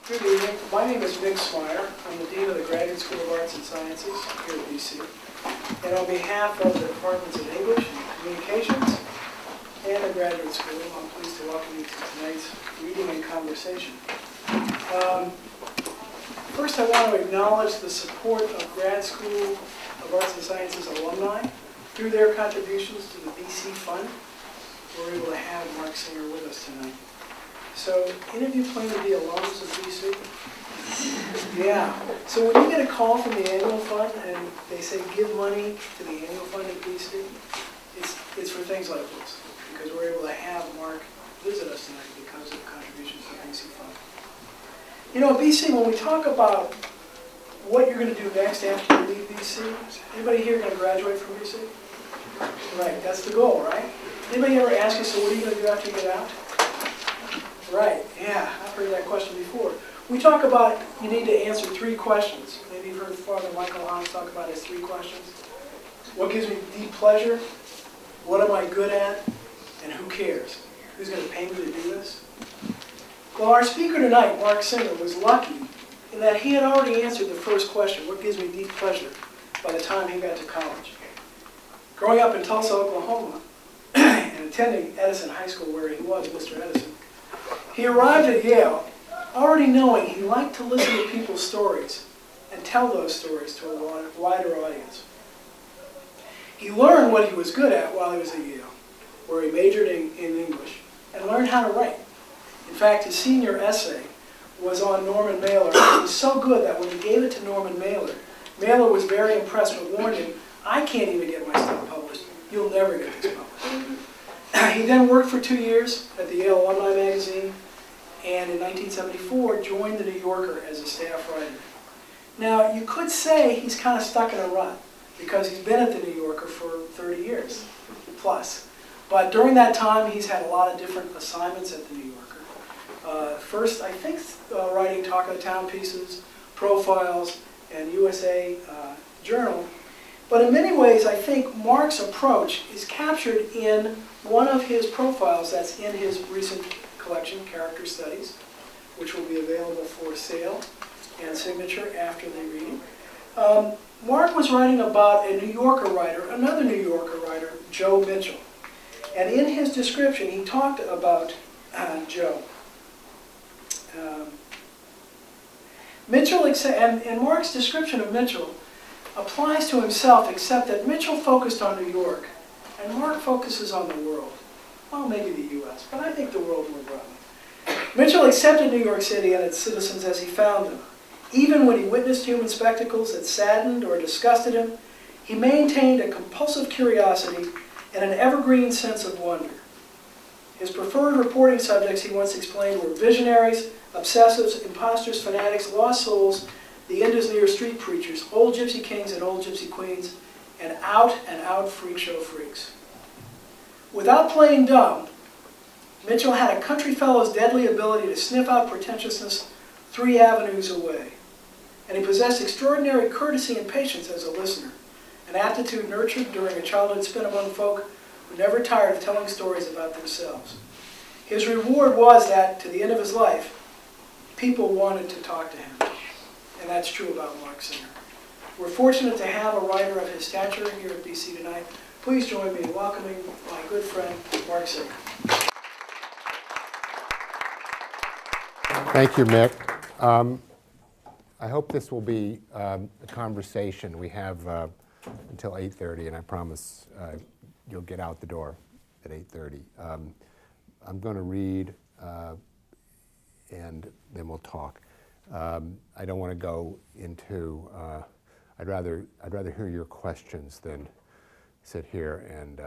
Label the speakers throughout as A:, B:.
A: Good evening. My name is Mick Smyer. I'm the Dean of the Graduate School of Arts and Sciences here at BC. And on behalf of the Departments of English and Communications and the Graduate School, I'm pleased to welcome you to tonight's reading and conversation. First, I want to acknowledge the support of Grad School of Arts and Sciences alumni. Through their contributions to the BC Fund, we're able to have Mark Singer with us tonight. So, any of you claim to be alums of BC? Yeah. So when you get a call from the annual fund and they say give money to the annual fund at BC, it's for things like this, because we're able to have Mark visit us tonight because of contributions to the BC Fund. You know, at BC, when we talk about what you're going to do next after you leave BC, anybody here going to graduate from BC? Right, that's the goal, right? Anybody ever ask you, so what are you going to do after you get out? Right, yeah, I've heard that question before. We talk about you need to answer 3 questions. Maybe you've heard Father Michael Hans talk about his 3 questions. What gives me deep pleasure? What am I good at? And who cares? Who's going to pay me to do this? Well, our speaker tonight, Mark Singer, was lucky in that he had already answered the first question, what gives me deep pleasure, by the time he got to college. Growing up in Tulsa, Oklahoma, and attending Edison High School where he was, Mr. Edison, he arrived at Yale already knowing he liked to listen to people's stories and tell those stories to a wider audience. He learned what he was good at while he was at Yale, where he majored in English and learned how to write. In fact, his senior essay was on Norman Mailer. It was so good that when he gave it to Norman Mailer, Mailer was very impressed but warned him, I can't even get my stuff published. You'll never get this published. He then worked for 2 years at the Yale Alumni Magazine, and in 1974 joined the New Yorker as a staff writer. Now, you could say he's kind of stuck in a rut, because he's been at the New Yorker for 30 years plus. But during that time, he's had a lot of different assignments at the New Yorker. First, I think, writing Talk of the Town pieces, profiles, and USA Journal. But in many ways, I think Mark's approach is captured in one of his profiles that's in his recent collection, Character Studies, which will be available for sale and signature after the reading. Mark was writing about a New Yorker writer, another New Yorker writer, Joe Mitchell. And in his description, he talked about Joe. Mitchell, and Mark's description of Mitchell applies to himself, except that Mitchell focused on New York, and Mark focuses on the world. Well, maybe the U.S., but I think the world more broadly. Mitchell accepted New York City and its citizens as he found them. Even when he witnessed human spectacles that saddened or disgusted him, he maintained a compulsive curiosity and an evergreen sense of wonder. His preferred reporting subjects, he once explained, were visionaries, obsessives, imposters, fanatics, lost souls, the Indus near street preachers, old gypsy kings and old gypsy queens, and out freak show freaks. Without playing dumb, Mitchell had a country fellow's deadly ability to sniff out pretentiousness 3 avenues away. And he possessed extraordinary courtesy and patience as a listener, an aptitude nurtured during a childhood spent among folk who never tired of telling stories about themselves. His reward was that, to the end of his life, people wanted to talk to him. And that's true about Mark Singer. We're fortunate to have a writer of his stature here at BC tonight. Please join me in welcoming my good friend, Mark Singer.
B: Thank you, Mick. I hope this will be a conversation. We have until 8:30, and I promise you'll get out the door at 8:30. I'm going to read, and then we'll talk. I don't want to go into. I'd rather hear your questions than sit here and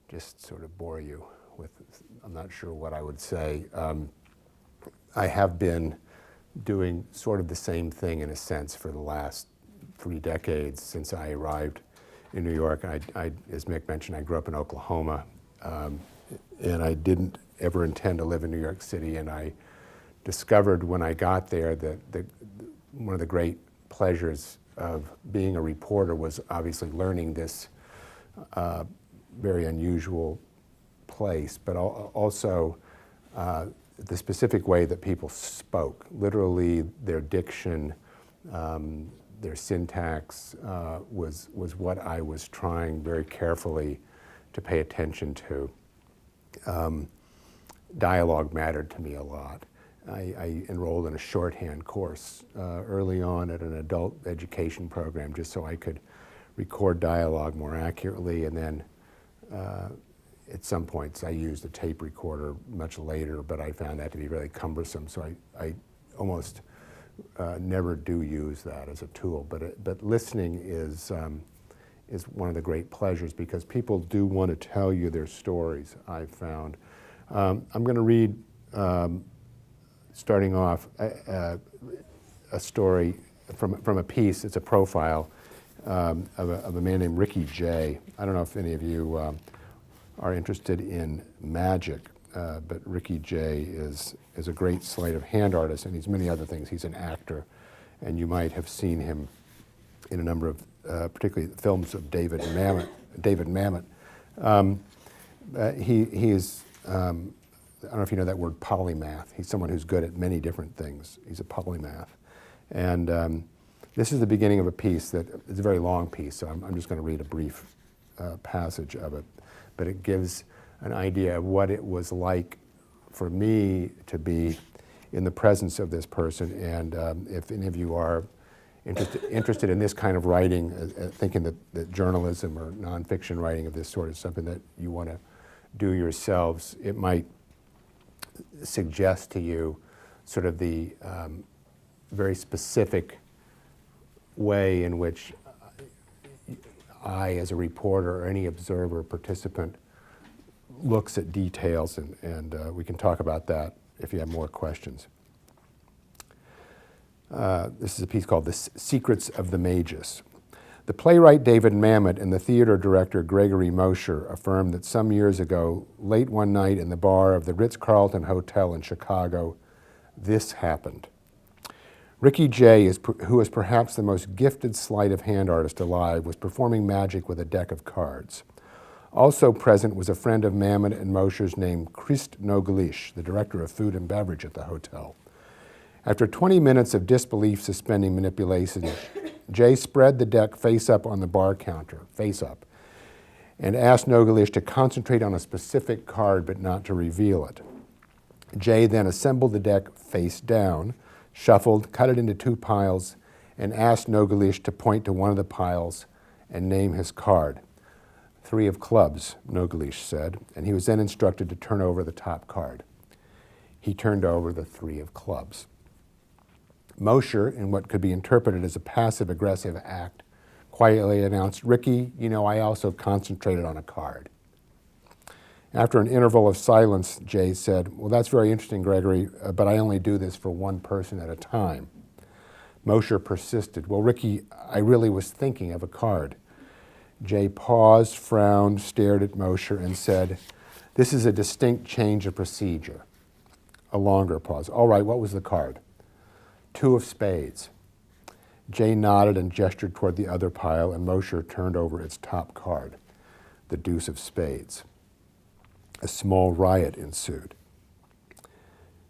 B: just sort of bore you with. I'm not sure what I would say. I have been doing sort of the same thing in a sense for the last 3 decades since I arrived in New York. As Mick mentioned, I grew up in Oklahoma, and I didn't ever intend to live in New York City, and I discovered when I got there that one of the great pleasures of being a reporter was obviously learning this very unusual place, but also the specific way that people spoke, literally their diction, their syntax was what I was trying very carefully to pay attention to. Dialogue mattered to me a lot. I enrolled in a shorthand course early on at an adult education program just so I could record dialogue more accurately, and then at some points I used a tape recorder much later, but I found that to be really cumbersome, so I almost never do use that as a tool. But listening is one of the great pleasures because people do want to tell you their stories, I've found. I'm going to read, starting off, a story from a piece. It's a profile of a man named Ricky Jay. I don't know if any of you are interested in magic, but Ricky Jay is a great sleight of hand artist, and he's many other things. He's an actor, and you might have seen him in a number of, particularly films of David Mamet. He is, I don't know if you know that word polymath. He's someone who's good at many different things. He's a polymath. And this is the beginning of a piece that it's a very long piece, so I'm just going to read a brief passage of it. But it gives an idea of what it was like for me to be in the presence of this person. And if any of you are interested in this kind of writing, thinking that journalism or nonfiction writing of this sort is something that you want to do yourselves, it might suggest to you sort of the very specific way in which I, as a reporter or any observer, participant, looks at details, and we can talk about that if you have more questions. This is a piece called The Secrets of the Magus. The playwright David Mamet and the theater director Gregory Mosher affirmed that some years ago, late one night in the bar of the Ritz-Carlton Hotel in Chicago, this happened. Ricky Jay, who is perhaps the most gifted sleight of hand artist alive, was performing magic with a deck of cards. Also present was a friend of Mamet and Mosher's named Christ Nogalish, the director of food and beverage at the hotel. After 20 minutes of disbelief-suspending manipulation, Jay spread the deck face up on the bar counter, face up, and asked Nogalish to concentrate on a specific card but not to reveal it. Jay then assembled the deck face down, shuffled, cut it into two piles, and asked Nogalish to point to one of the piles and name his card. 3 of clubs, Nogalish said, and he was then instructed to turn over the top card. He turned over the 3 of clubs. Mosher, in what could be interpreted as a passive-aggressive act, quietly announced, "Ricky, you know, I also concentrated on a card." After an interval of silence, Jay said, "Well, that's very interesting, Gregory, but I only do this for one person at a time." Mosher persisted, "Well, Ricky, I really was thinking of a card." Jay paused, frowned, stared at Mosher, and said, "This is a distinct change of procedure." A longer pause. "All right, what was the card?" 2 of spades. Jay nodded and gestured toward the other pile, and Mosher turned over its top card, the deuce of spades. A small riot ensued.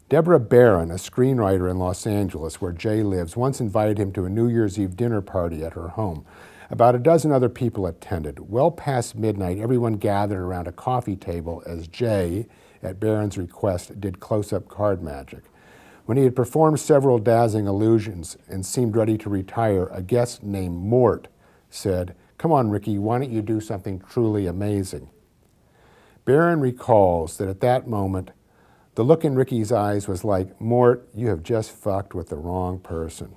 B: Deborah Barron, a screenwriter in Los Angeles, where Jay lives, once invited him to a New Year's Eve dinner party at her home. About a dozen other people attended. Well past midnight, everyone gathered around a coffee table as Jay, at Barron's request, did close-up card magic. When he had performed several dazzling illusions and seemed ready to retire, a guest named Mort said, "Come on, Ricky, why don't you do something truly amazing?" Barron recalls that at that moment, the look in Ricky's eyes was like, "Mort, you have just fucked with the wrong person."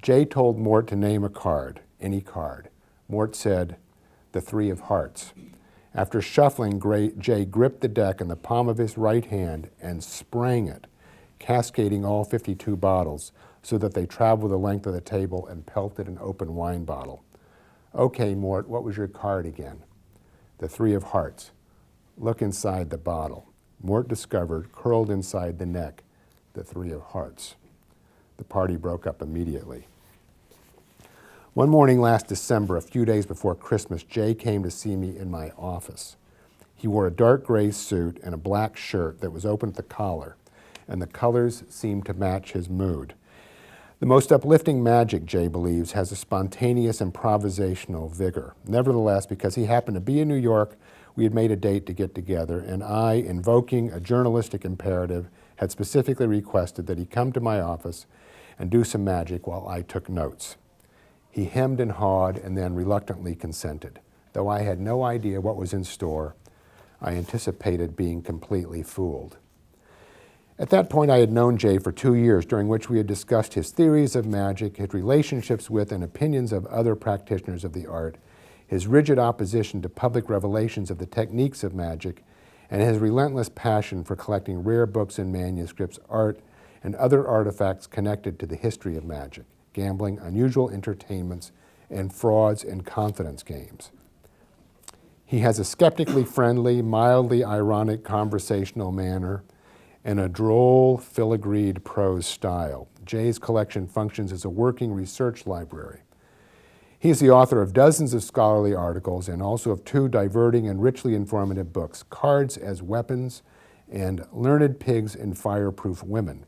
B: Jay told Mort to name a card, any card. Mort said, the 3 of hearts. After shuffling, Jay gripped the deck in the palm of his right hand and sprang it, cascading all 52 bottles so that they traveled the length of the table and pelted an open wine bottle. "Okay, Mort, what was your card again?" The 3 of hearts. "Look inside the bottle." Mort discovered, curled inside the neck, the 3 of hearts. The party broke up immediately. One morning last December, a few days before Christmas, Jay came to see me in my office. He wore a dark gray suit and a black shirt that was open at the collar. and the colors seemed to match his mood. The most uplifting magic, Jay believes, has a spontaneous improvisational vigor. Nevertheless, because he happened to be in New York, we had made a date to get together, and I, invoking a journalistic imperative, had specifically requested that he come to my office and do some magic while I took notes. He hemmed and hawed and then reluctantly consented. Though I had no idea what was in store, I anticipated being completely fooled. At that point, I had known Jay for 2 years, during which we had discussed his theories of magic, his relationships with and opinions of other practitioners of the art, his rigid opposition to public revelations of the techniques of magic, and his relentless passion for collecting rare books and manuscripts, art, and other artifacts connected to the history of magic, gambling, unusual entertainments, and frauds and confidence games. He has a skeptically friendly, mildly ironic conversational manner and a droll, filigreed prose style. Jay's collection functions as a working research library. He is the author of dozens of scholarly articles and also of 2 diverting and richly informative books, Cards as Weapons and Learned Pigs and Fireproof Women.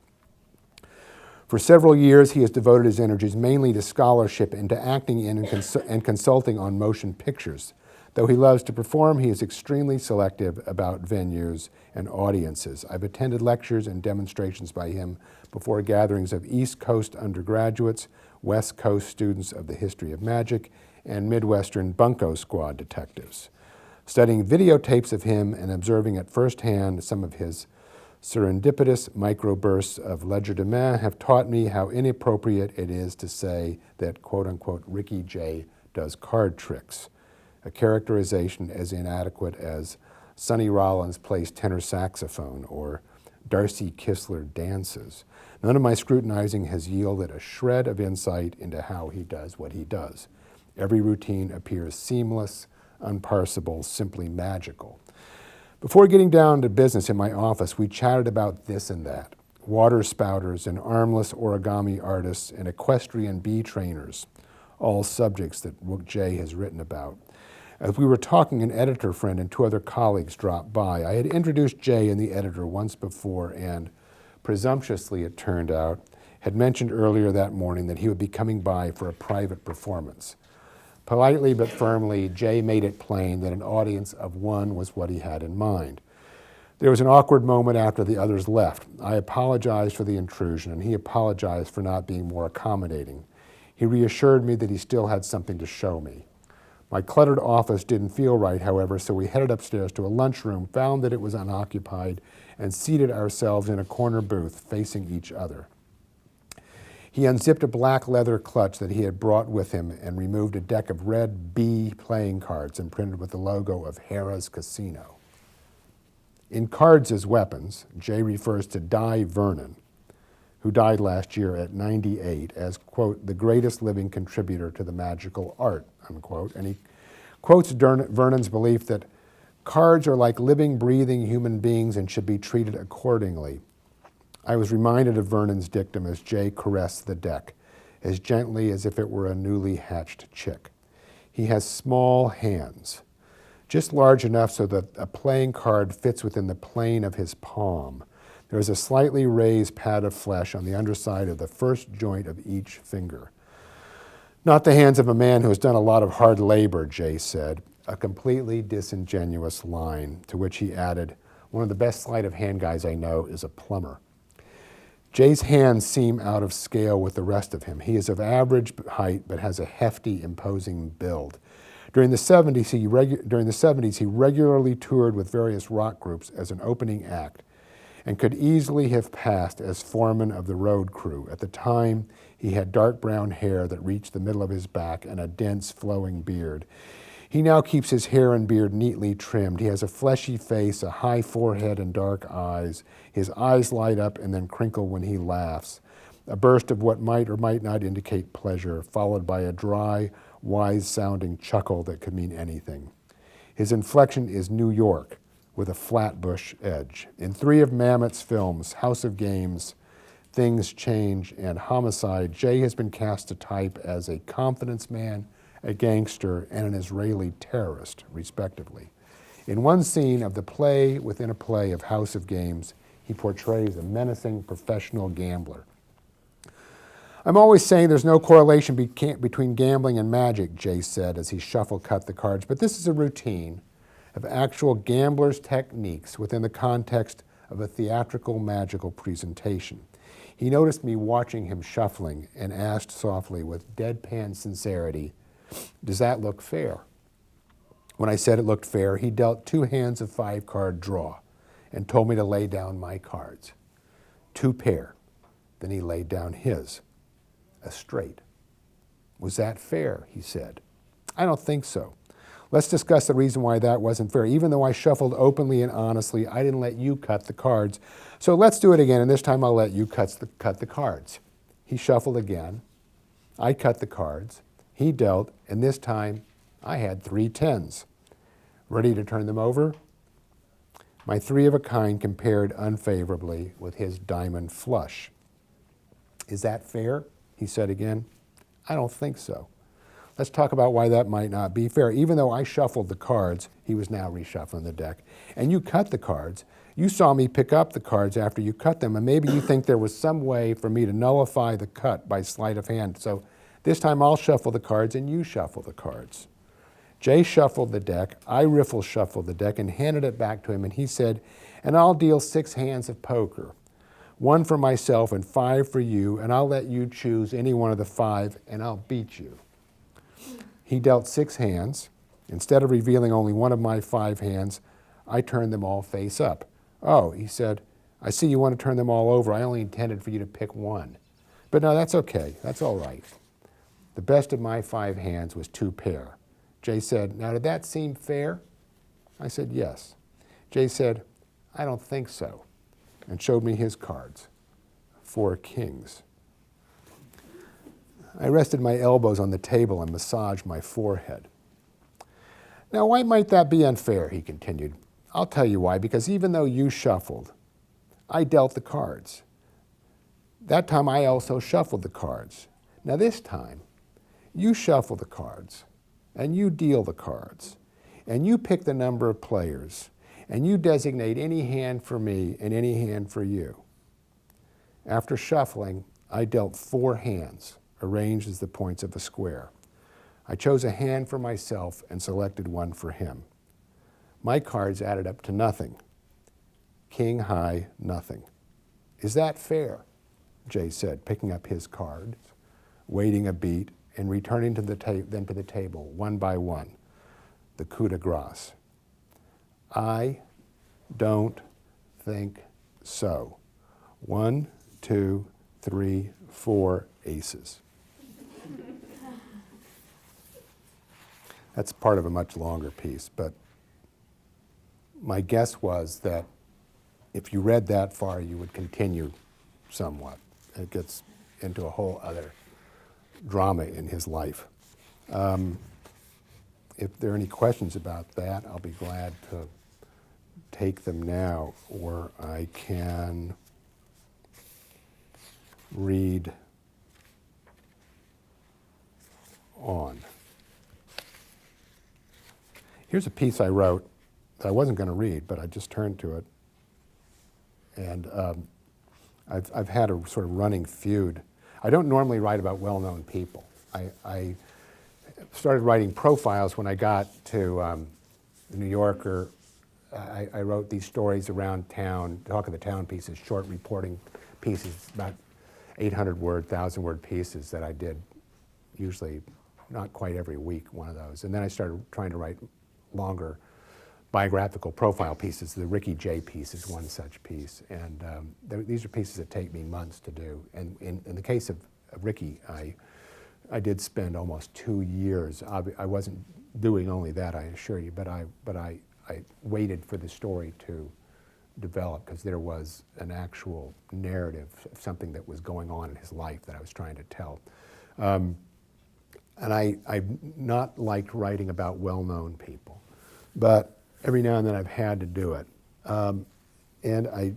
B: For several years, he has devoted his energies mainly to scholarship and to acting in and consulting on motion pictures. Though he loves to perform, he is extremely selective about venues and audiences. I've attended lectures and demonstrations by him before gatherings of East Coast undergraduates, West Coast students of the history of magic, and Midwestern bunco squad detectives. Studying videotapes of him and observing at first hand some of his serendipitous microbursts of legerdemain have taught me how inappropriate it is to say that, quote-unquote, Ricky Jay does card tricks, a characterization as inadequate as Sonny Rollins plays tenor saxophone or Darcy Kistler dances. None of my scrutinizing has yielded a shred of insight into how he does what he does. Every routine appears seamless, unparsable, simply magical. Before getting down to business in my office, we chatted about this and that, water spouters and armless origami artists and equestrian bee trainers, all subjects that Jay has written about. As we were talking, an editor friend and 2 other colleagues dropped by. I had introduced Jay and the editor once before and, presumptuously it turned out, had mentioned earlier that morning that he would be coming by for a private performance. Politely but firmly, Jay made it plain that an audience of 1 was what he had in mind. There was an awkward moment after the others left. I apologized for the intrusion, and he apologized for not being more accommodating. He reassured me that he still had something to show me. My cluttered office didn't feel right, however, so we headed upstairs to a lunchroom, found that it was unoccupied, and seated ourselves in a corner booth facing each other. He unzipped a black leather clutch that he had brought with him and removed a deck of red bee playing cards imprinted with the logo of Harrah's Casino. In Cards as Weapons, Jay refers to Di Vernon, who died last year at 98, as, quote, the greatest living contributor to the magical art, unquote. And he quotes Vernon's belief that cards are like living, breathing human beings and should be treated accordingly. I was reminded of Vernon's dictum as Jay caressed the deck, as gently as if it were a newly hatched chick. He has small hands, just large enough so that a playing card fits within the plane of his palm. There is a slightly raised pad of flesh on the underside of the first joint of each finger. Not the hands of a man who has done a lot of hard labor, Jay said, a completely disingenuous line, to which he added, one of the best sleight of hand guys I know is a plumber. Jay's hands seem out of scale with the rest of him. He is of average height but has a hefty, imposing build. During the 70s, he regularly toured with various rock groups as an opening act, and could easily have passed as foreman of the road crew. At the time, he had dark brown hair that reached the middle of his back and a dense, flowing beard. He now keeps his hair and beard neatly trimmed. He has a fleshy face, a high forehead, and dark eyes. His eyes light up and then crinkle when he laughs, a burst of what might or might not indicate pleasure, followed by a dry, wise-sounding chuckle that could mean anything. His inflection is New York, with a Flatbush edge. In 3 of Mamet's films, House of Games, Things Change, and Homicide, Jay has been cast to type as a confidence man, a gangster, and an Israeli terrorist, respectively. In one scene of the play within a play of House of Games, he he portrays a menacing professional gambler. I'm always saying there's no correlation between gambling and magic, Jay said as he cut the cards, but this is a routine of actual gambler's techniques within the context of a theatrical magical presentation. He noticed me watching him shuffling and asked softly with deadpan sincerity, "Does that look fair?" When I said it looked fair, he dealt 2 hands of 5-card draw and told me to lay down my cards. 2 pair. Then he laid down his, a straight. "Was that fair?" he said. "I don't think so. Let's discuss the reason why that wasn't fair. Even though I shuffled openly and honestly, I didn't let you cut the cards. So let's do it again, and this time I'll let you cut the cards." He shuffled again. I cut the cards. He dealt, and this time I had 3 tens. Ready to turn them over? My 3 of a kind compared unfavorably with his diamond flush. "Is that fair?" he said again. "I don't think so. Let's talk about why that might not be fair. Even though I shuffled the cards," he was now reshuffling the deck, "and you cut the cards, you saw me pick up the cards after you cut them, and maybe you think there was some way for me to nullify the cut by sleight of hand. So this time I'll shuffle the cards and you shuffle the cards." Jay shuffled the deck, I riffle shuffled the deck and handed it back to him, and he said, "And I'll deal 6 hands of poker. 1 for myself and 5 for you, and I'll let you choose any one of the 5, and I'll beat you." He dealt 6 hands. Instead of revealing only one of my 5 hands, I turned them all face up. "Oh," he said, "I see you want to turn them all over. I only intended for you to pick 1. But no, that's okay. That's all right." The best of my 5 hands was 2 pair. Jay said, "Now, did that seem fair?" I said, "Yes." Jay said, "I don't think so," and showed me his cards. 4 kings. I rested my elbows on the table and massaged my forehead. "Now, why might that be unfair?" he continued. "I'll tell you why, because even though you shuffled, I dealt the cards. That time I also shuffled the cards. Now this time, you shuffle the cards, and you deal the cards, and you pick the number of players, and you designate any hand for me and any hand for you. After shuffling, I dealt 4 hands, arranged as the points of a square. I chose a hand for myself and selected 1 for him. My cards added up to nothing. King high, nothing. Is that fair? Jay said, picking up his cards, waiting a beat, and returning to them to the table, one by one, the coup de grace. I don't think so. 1, 2, 3, 4 aces. That's part of a much longer piece, but my guess was that if you read that far, you would continue somewhat. It gets into a whole other drama in his life. If there are any questions about that, I'll be glad to take them now, or I can read on. Here's a piece I wrote that I wasn't going to read, but I just turned to it. And I've had a sort of running feud. I don't normally write about well-known people. I started writing profiles when I got to the New Yorker. I wrote these stories around town, talk of the town pieces, short reporting pieces, about 800-word, 1,000-word pieces that I did usually not quite every week, one of those. And then I started trying to write longer biographical profile pieces. The Ricky Jay piece is one such piece. And these are pieces that take me months to do. And in the case of Ricky, I did spend almost 2 years. I wasn't doing only that, I assure you, but I waited for the story to develop because there was an actual narrative of something that was going on in his life that I was trying to tell. And I've not liked writing about well-known people, but every now and then I've had to do it. And I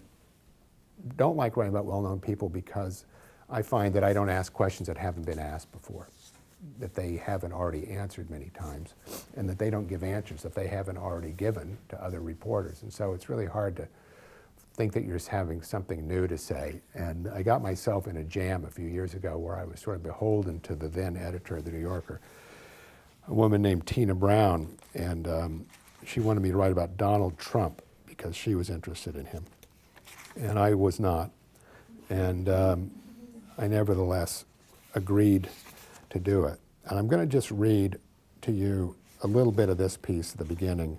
B: don't like writing about well-known people because I find that I don't ask questions that haven't been asked before, that they haven't already answered many times, and that they don't give answers that they haven't already given to other reporters. And so it's really hard to think that you're just having something new to say. And I got myself in a jam a few years ago where I was sort of beholden to the then editor of the New Yorker, a woman named Tina Brown, and she wanted me to write about Donald Trump because she was interested in him, and I was not. And I nevertheless agreed to do it. And I'm going to just read to you a little bit of this piece at the beginning.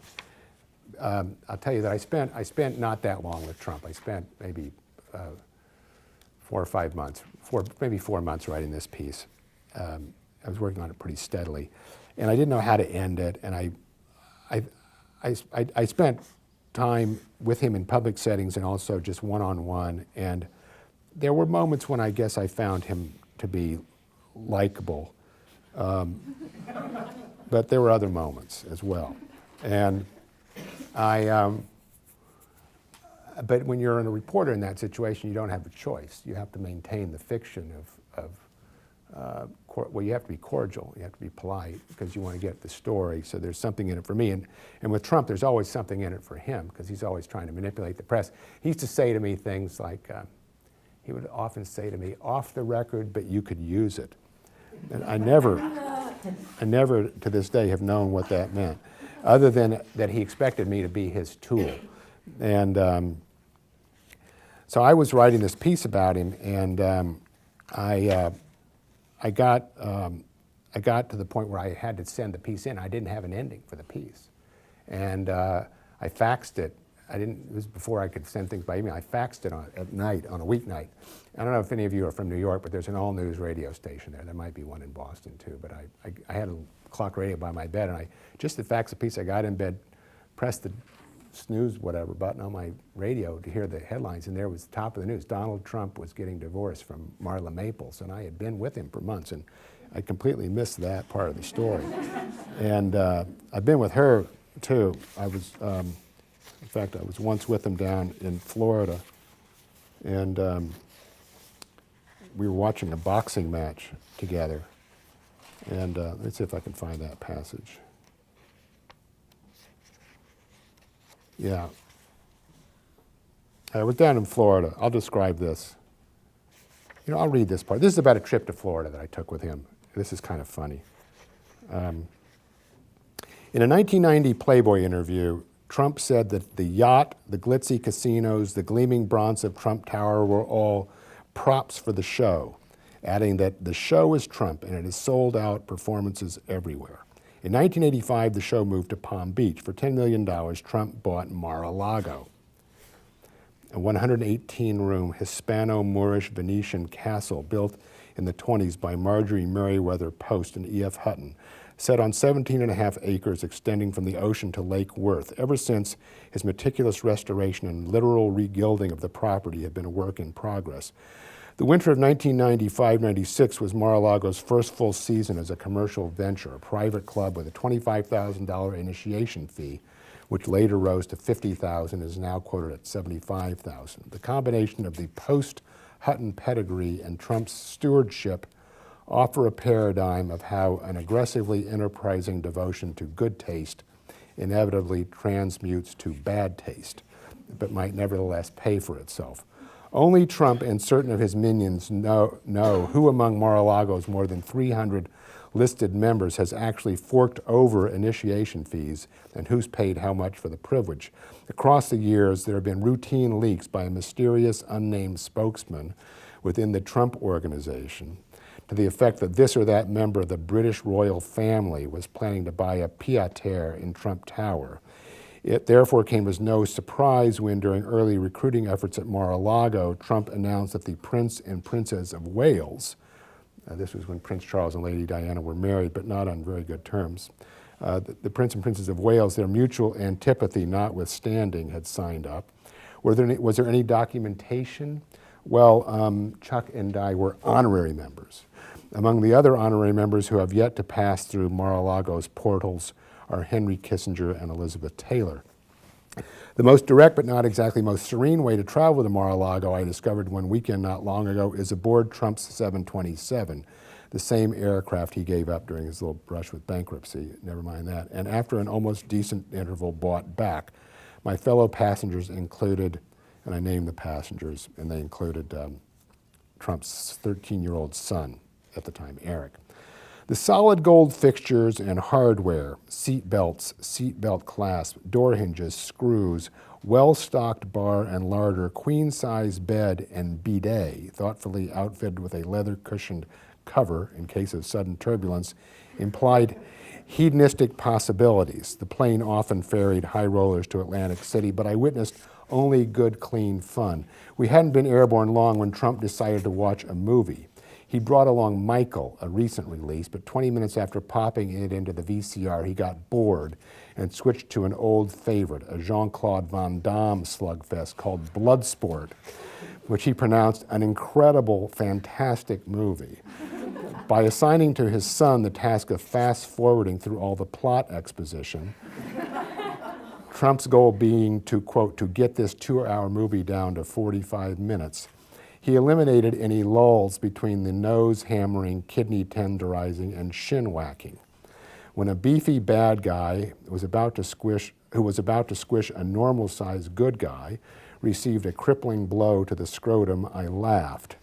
B: I'll tell you that I spent not that long with Trump. I spent maybe 4 or 5 months, maybe 4 months writing this piece. I was working on it pretty steadily, and I didn't know how to end it. And I spent time with him in public settings and also just one-on-one. And there were moments when I guess I found him to be likable, but there were other moments as well. And but when you're a reporter in that situation, you don't have a choice. You have to maintain the fiction well, you have to be cordial, you have to be polite because you want to get the story, so there's something in it for me. And with Trump, there's always something in it for him because he's always trying to manipulate the press. He used to say to me things like, he would often say to me, "Off the record, but you could use it." And I never to this day have known what that meant, other than that he expected me to be his tool. And so I was writing this piece about him, and I got to the point where I had to send the piece in. I didn't have an ending for the piece, and I faxed it. It was before I could send things by email. I faxed it at night, on a weeknight. I don't know if any of you are from New York, but there's an all-news radio station there. There might be one in Boston too, but I had a clock radio by my bed, and I just to fax a piece, I got in bed, pressed the snooze whatever button on my radio to hear the headlines, and there was the top of the news. Donald Trump was getting divorced from Marla Maples, and I had been with him for months, and I completely missed that part of the story. And I've been with her too. In fact, I was once with him down in Florida, and we were watching a boxing match together. And let's see if I can find that passage. Yeah. I was down in Florida. I'll describe this. I'll read this part. This is about a trip to Florida that I took with him. This is kind of funny. In a 1990 Playboy interview, Trump said that the yacht, the glitzy casinos, the gleaming bronze of Trump Tower were all props for the show, adding that the show is Trump and it has sold out performances everywhere. In 1985, the show moved to Palm Beach. For $10 million, Trump bought Mar-a-Lago, a 118-room Hispano-Moorish Venetian castle built in the 1920s by Marjorie Merriweather Post and E.F. Hutton, set on 17.5 acres extending from the ocean to Lake Worth. Ever since, his meticulous restoration and literal regilding of the property have been a work in progress. The winter of 1995-96 was Mar-a-Lago's first full season as a commercial venture, a private club with a $25,000 initiation fee, which later rose to $50,000 and is now quoted at $75,000. The combination of the post-Hutton pedigree and Trump's stewardship offer a paradigm of how an aggressively enterprising devotion to good taste inevitably transmutes to bad taste, but might nevertheless pay for itself. Only Trump and certain of his minions know who among Mar-a-Lago's more than 300 listed members has actually forked over initiation fees and who's paid how much for the privilege. Across the years, there have been routine leaks by a mysterious unnamed spokesman within the Trump organization to the effect that this or that member of the British royal family was planning to buy a pied-à-terre in Trump Tower. It therefore came as no surprise when, during early recruiting efforts at Mar-a-Lago, Trump announced that the Prince and Princess of Wales, this was when Prince Charles and Lady Diana were married, but not on very good terms, the Prince and Princess of Wales, their mutual antipathy notwithstanding, had signed up. Was there any documentation? Well, Chuck and I were honorary members. Among the other honorary members who have yet to pass through Mar-a-Lago's portals are Henry Kissinger and Elizabeth Taylor. The most direct but not exactly most serene way to travel to Mar-a-Lago, I discovered one weekend not long ago, is aboard Trump's 727, the same aircraft he gave up during his little brush with bankruptcy, never mind that, and after an almost decent interval bought back. My fellow passengers included and I named the passengers, and they included Trump's 13-year-old son at the time, Eric. The solid gold fixtures and hardware, seat belts, seat belt clasp, door hinges, screws, well-stocked bar and larder, queen-size bed, and bidet, thoughtfully outfitted with a leather-cushioned cover in case of sudden turbulence, implied hedonistic possibilities. The plane often ferried high rollers to Atlantic City, but I witnessed only good, clean fun. We hadn't been airborne long when Trump decided to watch a movie. He brought along Michael, a recent release, but 20 minutes after popping it into the VCR, he got bored and switched to an old favorite, a Jean-Claude Van Damme slugfest called Bloodsport, which he pronounced an incredible, fantastic movie. By assigning to his son the task of fast-forwarding through all the plot exposition, Trump's goal being to, quote, to get this 2-hour movie down to 45 minutes, he eliminated any lulls between the nose hammering, kidney tenderizing, and shin whacking. When a beefy bad guy who was about to squish a normal-sized good guy received a crippling blow to the scrotum, I laughed.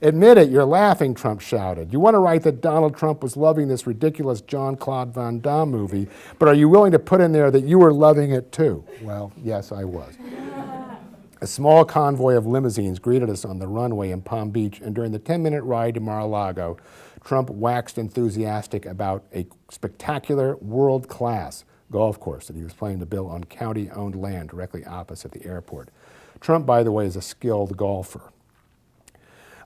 B: Admit it, you're laughing, Trump shouted. You want to write that Donald Trump was loving this ridiculous Jean-Claude Van Damme movie, but are you willing to put in there that you were loving it too? Well, yes, I was. A small convoy of limousines greeted us on the runway in Palm Beach, and during the 10-minute ride to Mar-a-Lago, Trump waxed enthusiastic about a spectacular, world-class golf course that he was planning to build on county-owned land directly opposite the airport. Trump, by the way, is a skilled golfer.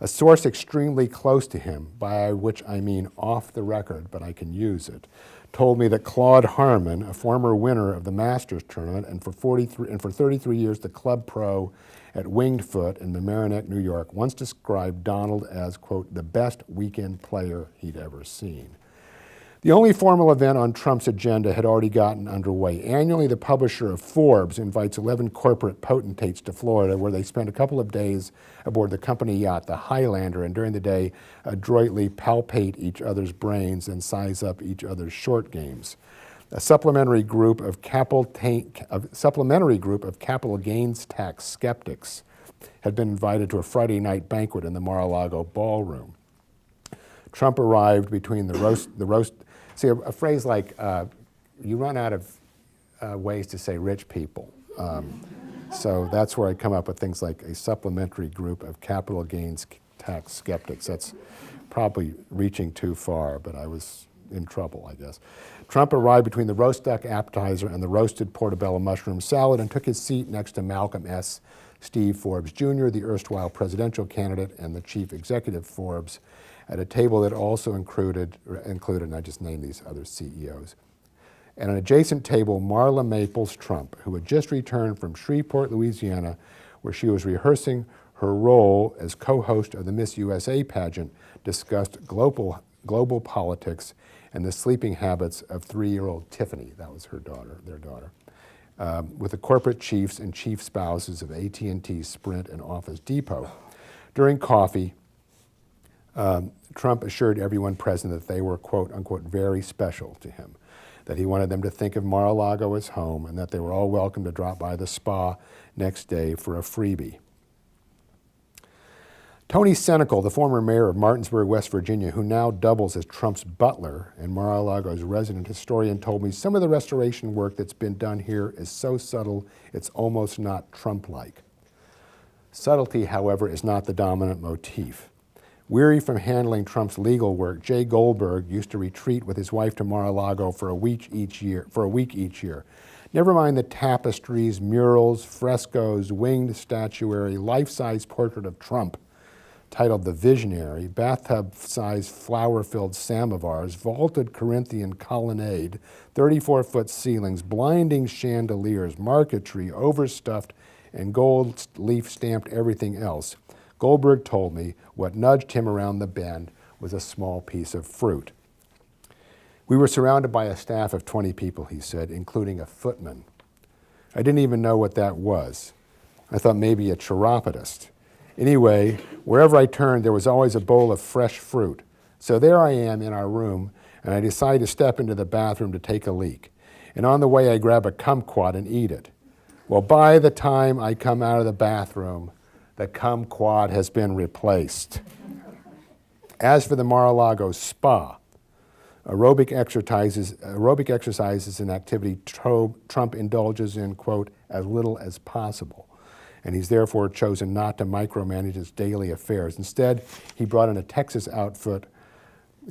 B: A source extremely close to him, by which I mean off the record, but I can use it, told me that Claude Harmon, a former winner of the Masters tournament and for 33 years the club pro at Winged Foot in Mamaroneck, New York, once described Donald as, quote, the best weekend player he'd ever seen. The only formal event on Trump's agenda had already gotten underway. Annually, the publisher of Forbes invites 11 corporate potentates to Florida, where they spend a couple of days aboard the company yacht, the Highlander, and during the day adroitly palpate each other's brains and size up each other's short games. A supplementary group of capital gains tax skeptics had been invited to a Friday night banquet in the Mar-a-Lago ballroom. Trump arrived between the roast. See, a phrase like, you run out of ways to say rich people. So that's where I come up with things like a supplementary group of capital gains tax skeptics. That's probably reaching too far, but I was in trouble, I guess. Trump arrived between the roast duck appetizer and the roasted portobello mushroom salad and took his seat next to Malcolm S. Steve Forbes Jr., the erstwhile presidential candidate and the chief executive Forbes, at a table that also included, and I just named these other CEOs. At an adjacent table, Marla Maples Trump, who had just returned from Shreveport, Louisiana, where she was rehearsing her role as co-host of the Miss USA pageant, discussed global politics and the sleeping habits of 3-year-old Tiffany, that was their daughter, with the corporate chiefs and chief spouses of AT&T, Sprint, and Office Depot. During coffee, Trump assured everyone present that they were, quote unquote, very special to him, that he wanted them to think of Mar-a-Lago as home, and that they were all welcome to drop by the spa next day for a freebie. Tony Senecal, the former mayor of Martinsburg, West Virginia, who now doubles as Trump's butler and Mar-a-Lago's resident historian, told me some of the restoration work that's been done here is so subtle it's almost not Trump-like. Subtlety, however, is not the dominant motif. Weary from handling Trump's legal work, Jay Goldberg used to retreat with his wife to Mar-a-Lago for a week each year. Never mind the tapestries, murals, frescoes, winged statuary, life-size portrait of Trump, titled The Visionary, bathtub-sized flower-filled samovars, vaulted Corinthian colonnade, 34-foot ceilings, blinding chandeliers, marquetry, overstuffed, and gold leaf-stamped everything else. Goldberg told me what nudged him around the bend was a small piece of fruit. We were surrounded by a staff of 20 people, he said, including a footman. I didn't even know what that was. I thought maybe a chiropodist. Anyway, wherever I turned, there was always a bowl of fresh fruit. So there I am in our room, and I decide to step into the bathroom to take a leak. And on the way, I grab a kumquat and eat it. Well, by the time I come out of the bathroom, the kumquat has been replaced. As for the Mar-a-Lago spa, aerobic exercise is an activity Trump indulges in, quote, as little as possible. And he's therefore chosen not to micromanage his daily affairs. Instead, he brought in a Texas outfit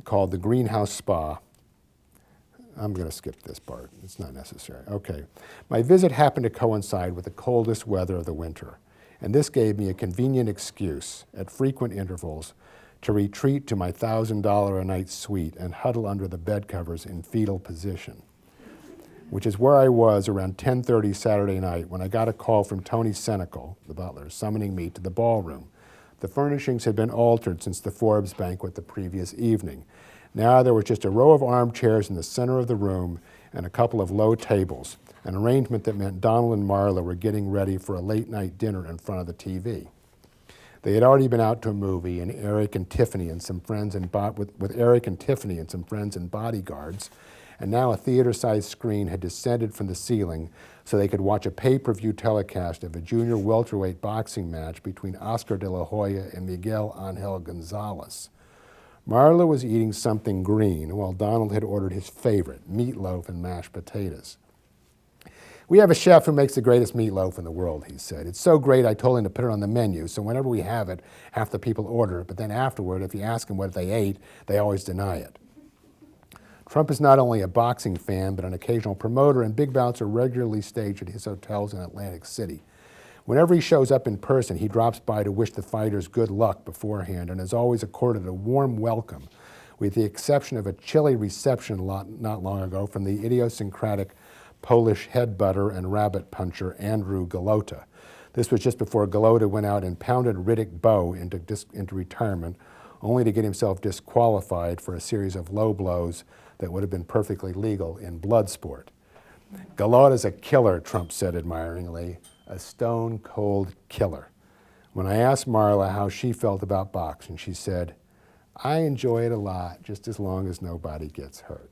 B: called the Greenhouse Spa. I'm going to skip this part. It's not necessary. Okay. My visit happened to coincide with the coldest weather of the winter, and this gave me a convenient excuse at frequent intervals to retreat to my $1,000 a night suite and huddle under the bed covers in fetal position, which is where I was around 10:30 Saturday night when I got a call from Tony Senecal, the butler, summoning me to the ballroom. The furnishings had been altered since the Forbes banquet the previous evening. Now there was just a row of armchairs in the center of the room and a couple of low tables, an arrangement that meant Donald and Marla were getting ready for a late-night dinner in front of the TV. They had already been out to a movie, and Eric and Tiffany and some friends with Eric and Tiffany and some friends and bodyguards, and now a theater-sized screen had descended from the ceiling so they could watch a pay-per-view telecast of a junior welterweight boxing match between Oscar de la Hoya and Miguel Angel Gonzalez. Marla was eating something green, while Donald had ordered his favorite, meatloaf and mashed potatoes. We have a chef who makes the greatest meatloaf in the world, he said. It's so great I told him to put it on the menu, so whenever we have it, half the people order it, but then afterward, if you ask them what they ate, they always deny it. Trump is not only a boxing fan, but an occasional promoter, and big bouts are regularly staged at his hotels in Atlantic City. Whenever he shows up in person, he drops by to wish the fighters good luck beforehand and is always accorded a warm welcome, with the exception of a chilly reception not long ago from the idiosyncratic Polish headbutter and rabbit puncher Andrew Galota. This was just before Galota went out and pounded Riddick Bowe into retirement, only to get himself disqualified for a series of low blows that would have been perfectly legal in blood sport. Galota's a killer, Trump said admiringly. A stone-cold killer. When I asked Marla how she felt about boxing, she said, I enjoy it a lot, just as long as nobody gets hurt.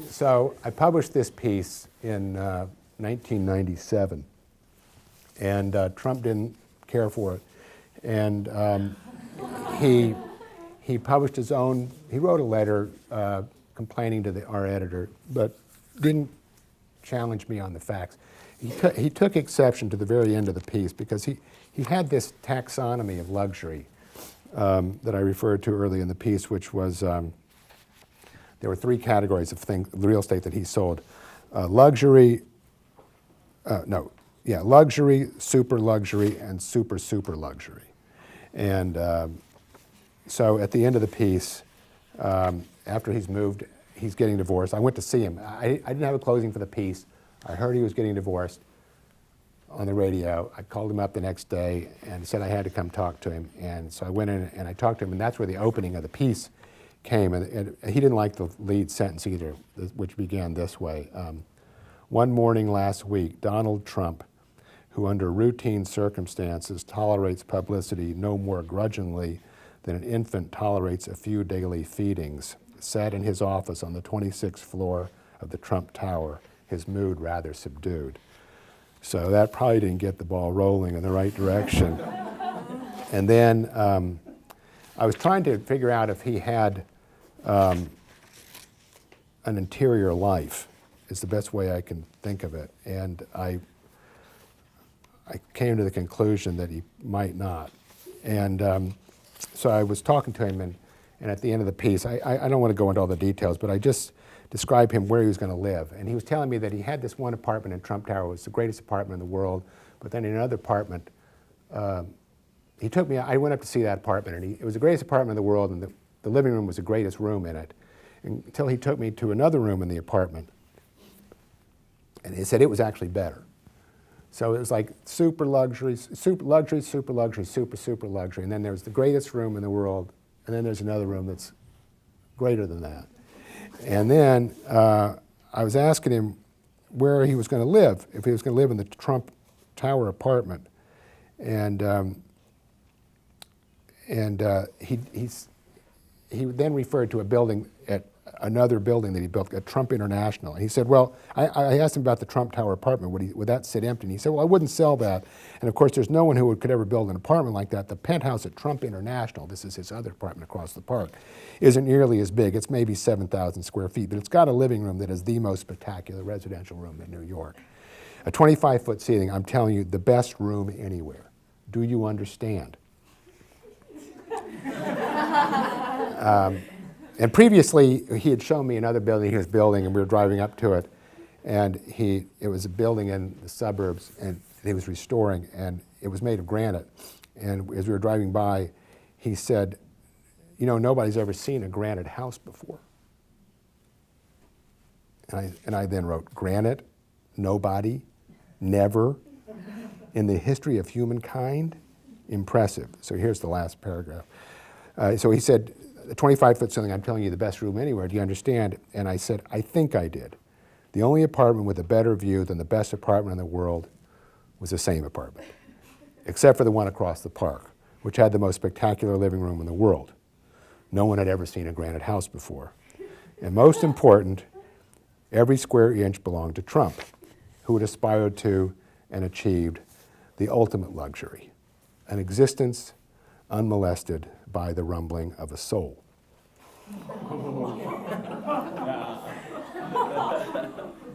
B: So I published this piece in 1997, and Trump didn't care for it. And he published his own, he wrote a letter complaining to our editor, but didn't challenge me on the facts. He took exception to the very end of the piece because he had this taxonomy of luxury that I referred to early in the piece, which was there were three categories of things, real estate that he sold: luxury, super luxury, and super luxury. And so at the end of the piece, after he's moved. He's getting divorced. I went to see him. I didn't have a closing for the piece. I heard he was getting divorced on the radio. I called him up the next day and said I had to come talk to him. And so I went in and I talked to him, and that's where the opening of the piece came. And he didn't like the lead sentence either, which began this way. One morning last week, Donald Trump, who under routine circumstances tolerates publicity no more grudgingly than an infant tolerates a few daily feedings, sat in his office on the 26th floor of the Trump Tower, his mood rather subdued. So that probably didn't get the ball rolling in the right direction. And then I was trying to figure out if he had an interior life, is the best way I can think of it. And I came to the conclusion that he might not. And so I was talking to him, and at the end of the piece, I don't want to go into all the details, but I just described him where he was going to live. And he was telling me that he had this one apartment in Trump Tower. It was the greatest apartment in the world. But then in another apartment, he took me, I went up to see that apartment, and it was the greatest apartment in the world, and the living room was the greatest room in it, until he took me to another room in the apartment. And he said it was actually better. So it was like super luxury, super luxury, super luxury, super luxury. And then there's the greatest room in the world, and then there's another room that's greater than that. And then I was asking him where he was going to live, if he was going to live in the Trump Tower apartment. And he then referred to a building at another building that he built at Trump International. And he said, well, I asked him about the Trump Tower apartment. Would that sit empty? And he said, well, I wouldn't sell that. And of course, there's no one who could ever build an apartment like that. The penthouse at Trump International, this is his other apartment across the park, isn't nearly as big. It's maybe 7,000 square feet, but it's got a living room that is the most spectacular residential room in New York. A 25-foot ceiling, I'm telling you, the best room anywhere. Do you understand? And previously, he had shown me another building he was building, and we were driving up to it, and it was a building in the suburbs, and he was restoring, and it was made of granite. And as we were driving by, he said, you know, nobody's ever seen a granite house before. And I then wrote, granite, nobody, never, in the history of humankind, impressive. So here's the last paragraph. So he said, the 25-foot ceiling, I'm telling you, the best room anywhere, do you understand? And I said, I think I did. The only apartment with a better view than the best apartment in the world was the same apartment, except for the one across the park, which had the most spectacular living room in the world. No one had ever seen a granite house before. And most important, every square inch belonged to Trump, who had aspired to and achieved the ultimate luxury, an existence unmolested by the rumbling of a soul.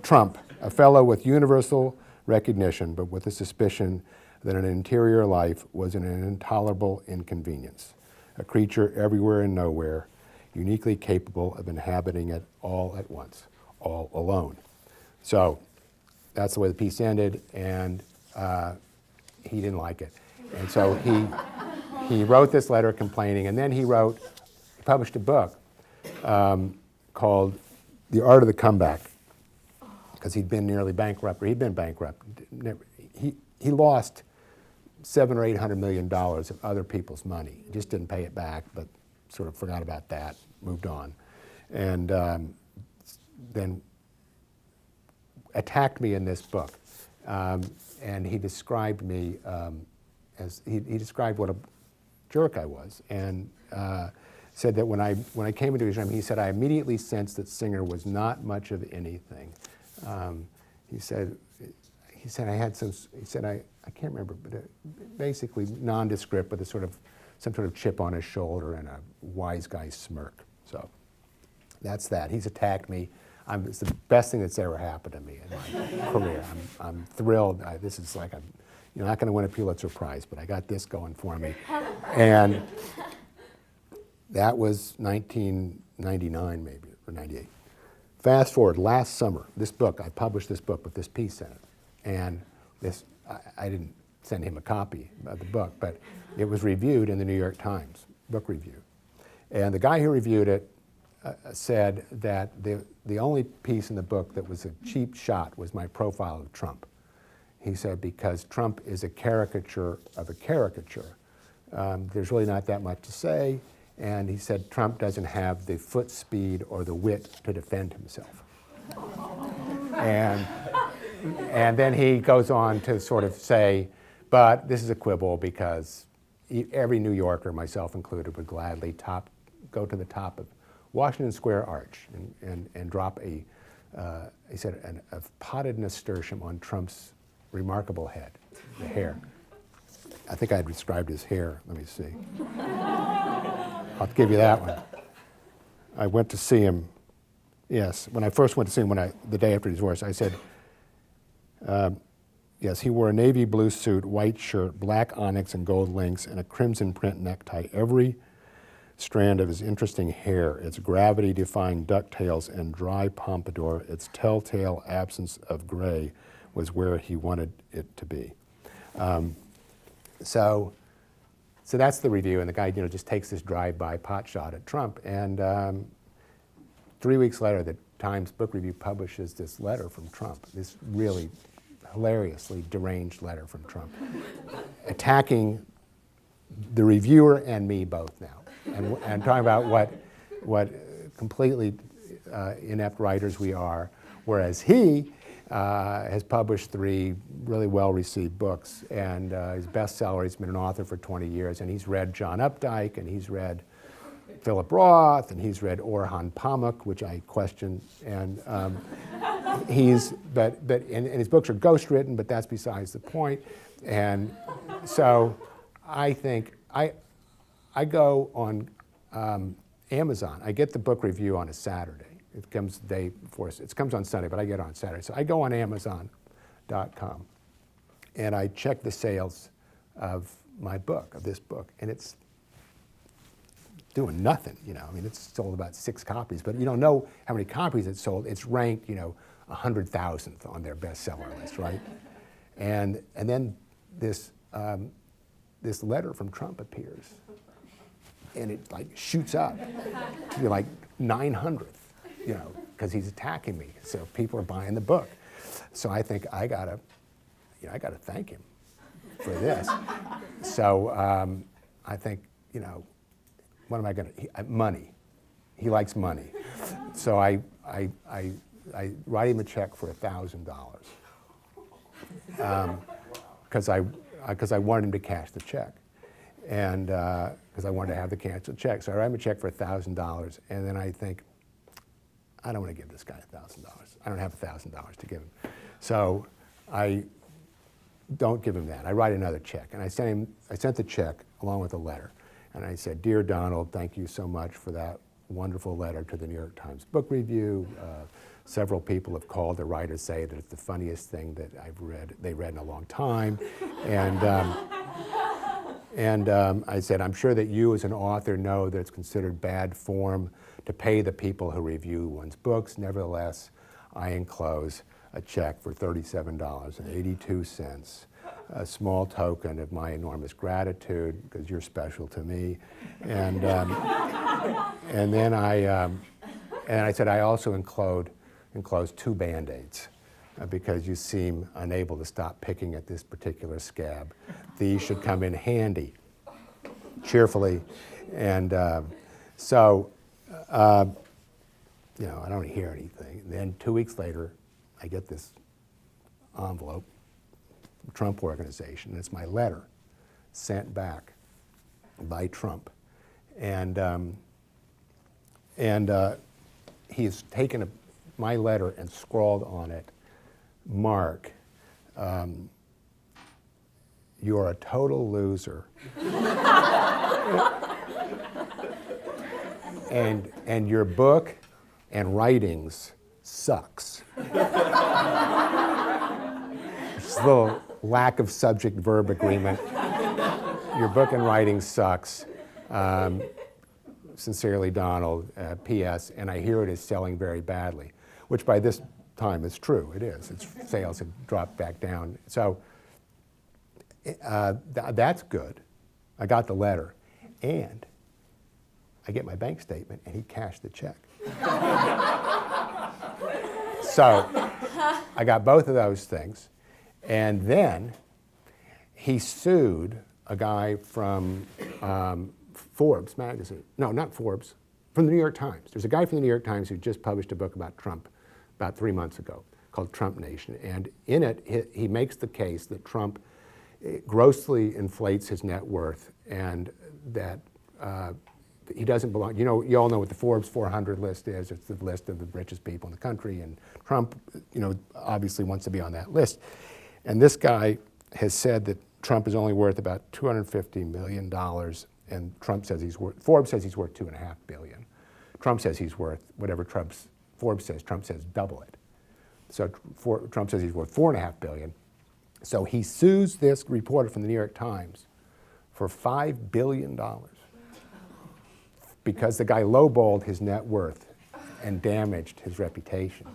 B: Trump, a fellow with universal recognition, but with a suspicion that an interior life was an intolerable inconvenience, a creature everywhere and nowhere, uniquely capable of inhabiting it all at once, all alone. So that's the way the piece ended, and he didn't like it. And so he wrote this letter complaining, and then he published a book called The Art of the Comeback, because he'd been nearly bankrupt, or he'd been bankrupt. He lost $700 or $800 million of other people's money. He just didn't pay it back, but sort of forgot about that, moved on. And then attacked me in this book. And he described me he described what a jerk I was, and said that when I came into his room, he said, I immediately sensed that Singer was not much of anything. He said I can't remember, but basically nondescript with some sort of chip on his shoulder and a wise guy smirk. So that's that. He's attacked me. It's the best thing that's ever happened to me in my career. I'm thrilled. This is like you're not going to win a Pulitzer Prize, but I got this going for me. And that was 1999 maybe, or 98. Fast forward, last summer, I published this book with this piece in it. And I didn't send him a copy of the book, but it was reviewed in the New York Times, book review. And the guy who reviewed it said that the only piece in the book that was a cheap shot was my profile of Trump. He said, because Trump is a caricature of a caricature. There's really not that much to say. And he said, Trump doesn't have the foot speed or the wit to defend himself. And then he goes on to sort of say, but this is a quibble because every New Yorker, myself included, would gladly go to the top of Washington Square Arch and drop he said, a potted nasturtium on Trump's remarkable head, the hair. I think I described his hair. Let me see. I'll give you that one. I went to see him, yes, when I first went to see him the day after his divorce, I said, yes, he wore a navy blue suit, white shirt, black onyx and gold links, and a crimson print necktie. Every strand of his interesting hair, its gravity-defying ducktails and dry pompadour, its telltale absence of gray, was where he wanted it to be. So that's the review, and the guy just takes this drive-by pot shot at Trump, and 3 weeks later, the Times Book Review publishes this letter from Trump, this really hilariously deranged letter from Trump, attacking the reviewer and me both now, and talking about what completely inept writers we are, whereas he has published 3 really well-received books, and his bestseller, he's been an author for 20 years, and he's read John Updike, and he's read Philip Roth, and he's read Orhan Pamuk, which I question, and and his books are ghostwritten, but that's besides the point. And so I think I go on Amazon. I get the book review on a Saturday. It comes the day before. It comes on Sunday, but I get it on Saturday. So I go on Amazon.com, and I check the sales of this book, and it's doing nothing, I mean, it's sold about 6 copies, but you don't know how many copies it's sold. It's ranked, 100,000th on their bestseller list, right? And then this letter from Trump appears, and it like shoots up to be like 900th, because he's attacking me. So people are buying the book. So I think I gotta thank him for this. So I think, what am I going to, money. He likes money. So I write him a check for $1,000 because I wanted him to cash the check, and because I wanted to have the canceled check. So I write him a check for $1,000, and then I think, I don't want to give this guy $1,000. I don't have $1,000 to give him. So I don't give him that. I write another check, and I sent the check along with a letter. And I said, "Dear Donald, thank you so much for that wonderful letter to the New York Times Book Review. Several people have called. The writers say that it's the funniest thing that they read in a long time." And I said, "I'm sure that you as an author know that it's considered bad form to pay the people who review one's books. Nevertheless, I enclose a check for $37.82. A small token of my enormous gratitude, because you're special to me." And then I said, "I also enclose 2 Band-Aids because you seem unable to stop picking at this particular scab. These should come in handy." Cheerfully. And so I don't hear anything. And then 2 weeks later, I get this envelope, Trump Organization. It's my letter sent back by Trump, and he's taken my letter and scrawled on it, "Mark, you're a total loser, and your book and writings sucks." Just a little lack of subject-verb agreement. "Your book and writing sucks. Sincerely, Donald, P.S. And I hear it is selling very badly," which by this time is true. It is. Its sales have dropped back down. So that's good. I got the letter, and I get my bank statement, and he cashed the check. So I got both of those things. And then he sued a guy from Forbes magazine. No, not Forbes, from the New York Times. There's a guy from the New York Times who just published a book about Trump about 3 months ago called Trump Nation. And in it, he makes the case that Trump grossly inflates his net worth, and that he doesn't belong. You all know what the Forbes 400 list is. It's the list of the richest people in the country, and Trump, obviously wants to be on that list. And this guy has said that Trump is only worth about $250 million, and Forbes says he's worth $2.5 billion. Trump says he's worth whatever Forbes says. Trump says double it. So Trump says he's worth $4.5 billion. So he sues this reporter from the New York Times for $5 billion because the guy lowballed his net worth and damaged his reputation.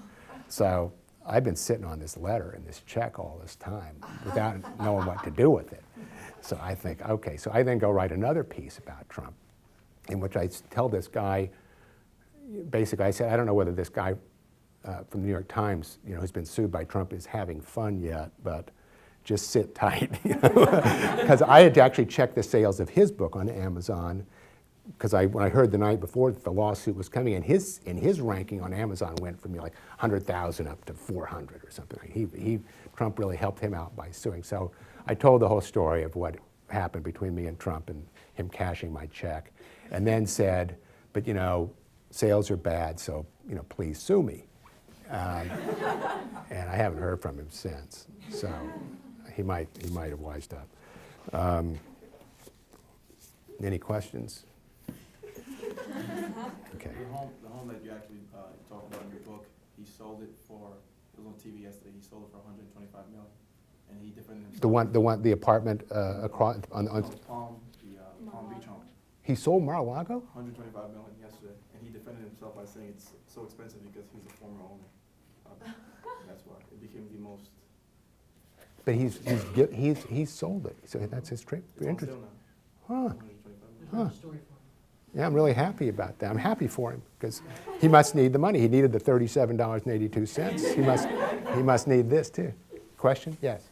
B: So I've been sitting on this letter and this check all this time without knowing what to do with it. So I think, okay, so I then go write another piece about Trump in which I tell this guy, basically I said, I don't know whether this guy from the New York Times, who's been sued by Trump is having fun yet, but just sit tight, because I had to actually check the sales of his book on Amazon, because when I heard the night before that the lawsuit was coming, and his ranking on Amazon went from like 100,000 up to 400 or something. Trump really helped him out by suing. So I told the whole story of happened between me and Trump and him cashing my check, and then said, but you know, sales are bad, so you know, please sue me. And I haven't heard from him since, so he might have wised up. Any questions? Okay.
C: The home that you actually talked about in your book, he sold it for, it was on TV yesterday, he sold it for 125 million, and he defended himself.
B: The apartment across on
C: Palm Beach home.
B: He sold Mar-a-Lago?
C: 125 million yesterday, and he defended himself by saying it's so expensive because he's a former owner. That's why it became the most.
B: But he's sold it, so that's his trade.
C: It's on sale now.
B: Huh.
C: 125 million.
B: Huh. Yeah, I'm really happy about that. I'm happy for him because he must need the money. He needed the $37.82. He must need this too. Question? Yes.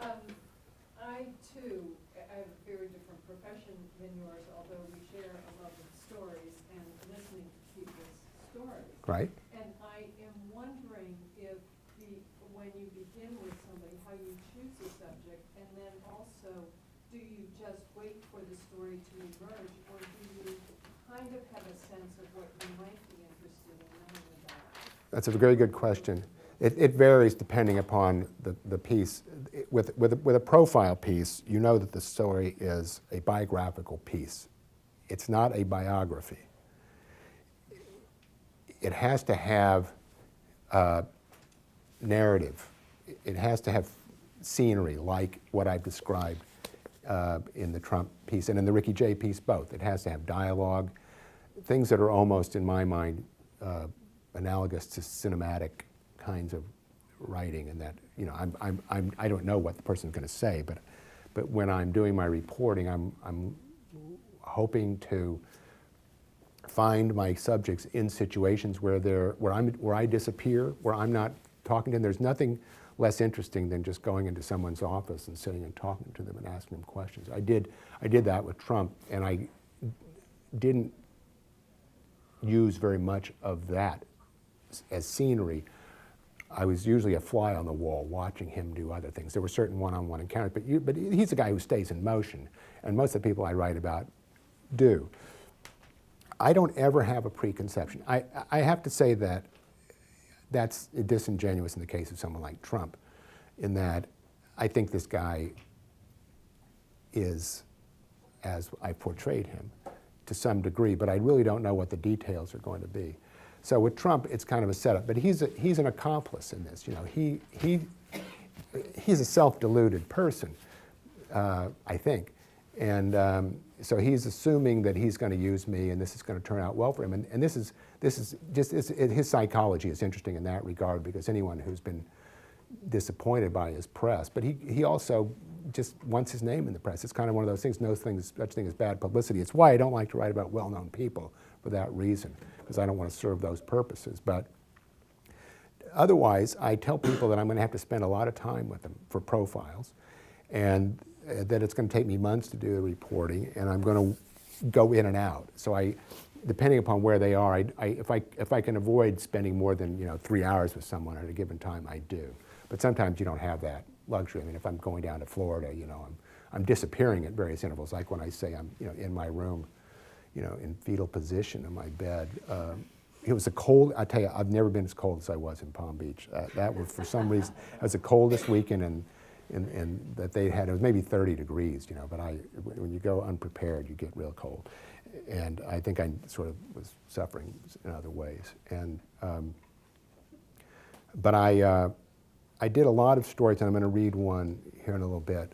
D: I too have a very different profession than yours, although we share a love of stories and listening to people's stories.
B: Right.
D: And I am wondering if when you begin with somebody, how you choose a subject, and then also, do you just wait for the story to emerge, or do you kind of have a sense of what you might be interested in knowing about?
B: That's a very good question. It varies depending upon the piece. With a profile piece, you know that the story is a biographical piece. It's not a biography. It has to have narrative. It has to have scenery like what I've described in the Trump piece and in the Ricky Jay piece both. It has to have dialogue, things that are almost, in my mind, analogous to cinematic kinds of writing, and that, you know, I don't know what the person's going to say, but when I'm doing my reporting, I'm hoping to find my subjects in situations where I disappear, where I'm not talking to them. There's nothing less interesting than just going into someone's office and sitting and talking to them and asking them questions. I did that with Trump, and I didn't use very much of that as scenery. I was usually a fly on the wall watching him do other things. There were certain one-on-one encounters, but he's a guy who stays in motion, and most of the people I write about do. I don't ever have a preconception. I have to say that that's disingenuous in the case of someone like Trump, in that I think this guy is as I portrayed him to some degree, but I really don't know what the details are going to be. So with Trump, it's kind of a setup, but he's an accomplice in this. You know, he's a self-deluded person, I think, and so he's assuming that he's going to use me, and this is going to turn out well for him. And this is just his psychology is interesting in that regard, because anyone who's been disappointed by his press, but he also just wants his name in the press. It's kind of one of those things. No such thing as bad publicity. It's why I don't like to write about well-known people for that reason, because I don't want to serve those purposes. But otherwise, I tell people that I'm going to have to spend a lot of time with them for profiles, and that it's going to take me months to do the reporting, and I'm going to go in and out. So depending upon where they are, if I can avoid spending more than 3 hours with someone at a given time, I do. But sometimes you don't have that luxury. I mean, if I'm going down to Florida, I'm disappearing at various intervals, like when I say I'm in my room, in fetal position in my bed. It was cold. I tell you, I've never been as cold as I was in Palm Beach. That was, for some reason, it was the coldest weekend and that they had. It was maybe 30 degrees, but when you go unprepared, you get real cold. And I think I sort of was suffering in other ways. And but I did a lot of stories, and I'm going to read one here in a little bit,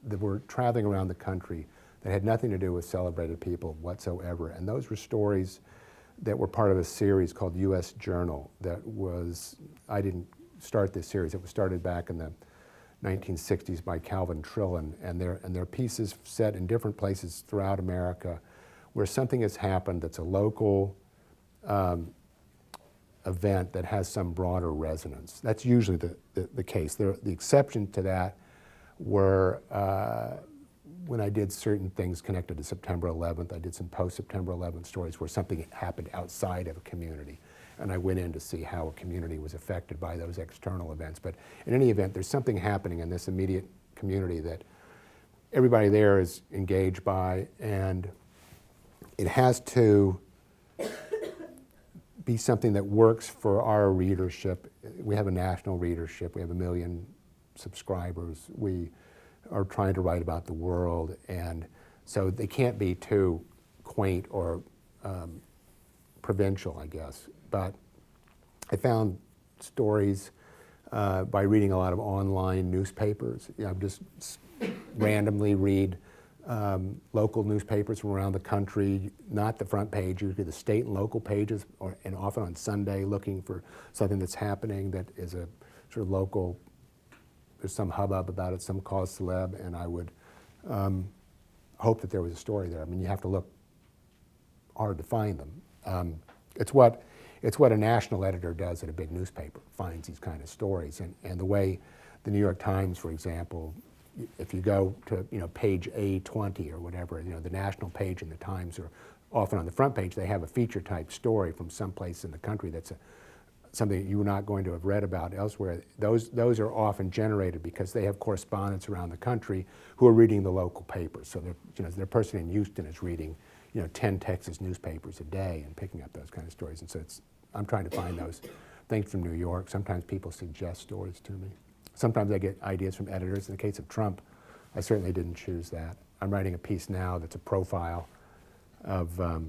B: that were traveling around the country that had nothing to do with celebrated people whatsoever. And those were stories that were part of a series called U.S. Journal I didn't start this series. It was started back in the 1960s by Calvin Trillin, and they're pieces set in different places throughout America where something has happened that's a local event that has some broader resonance. That's usually the case. The exception to that were when I did certain things connected to September 11th. I did some post-September 11th stories where something happened outside of a community, and I went in to see how a community was affected by those external events. But in any event, there's something happening in this immediate community that everybody there is engaged by, and it has to be something that works for our readership. We have a national readership. We have 1 million subscribers. We are trying to write about the world, and so they can't be too quaint or provincial, I guess. But I found stories by reading a lot of online newspapers. You know, just randomly read local newspapers from around the country, not the front page, usually the state and local pages, and often on Sunday, looking for something that's happening that is a sort of local, there's some hubbub about it, some cause celeb, and I would hope that there was a story there. I mean, you have to look hard to find them. It's what a national editor does at a big newspaper, finds these kind of stories. And the way the New York Times, for example, if you go to page A20 or whatever, the national page in the Times, or often on the front page, they have a feature type story from someplace in the country that's something that you're not going to have read about elsewhere. Those are often generated because they have correspondents around the country who are reading the local papers. So the person in Houston is reading 10 Texas newspapers a day and picking up those kind of stories. And so I'm trying to find those things from New York. Sometimes people suggest stories to me. Sometimes I get ideas from editors. In the case of Trump, I certainly didn't choose that. I'm writing a piece now that's a profile of a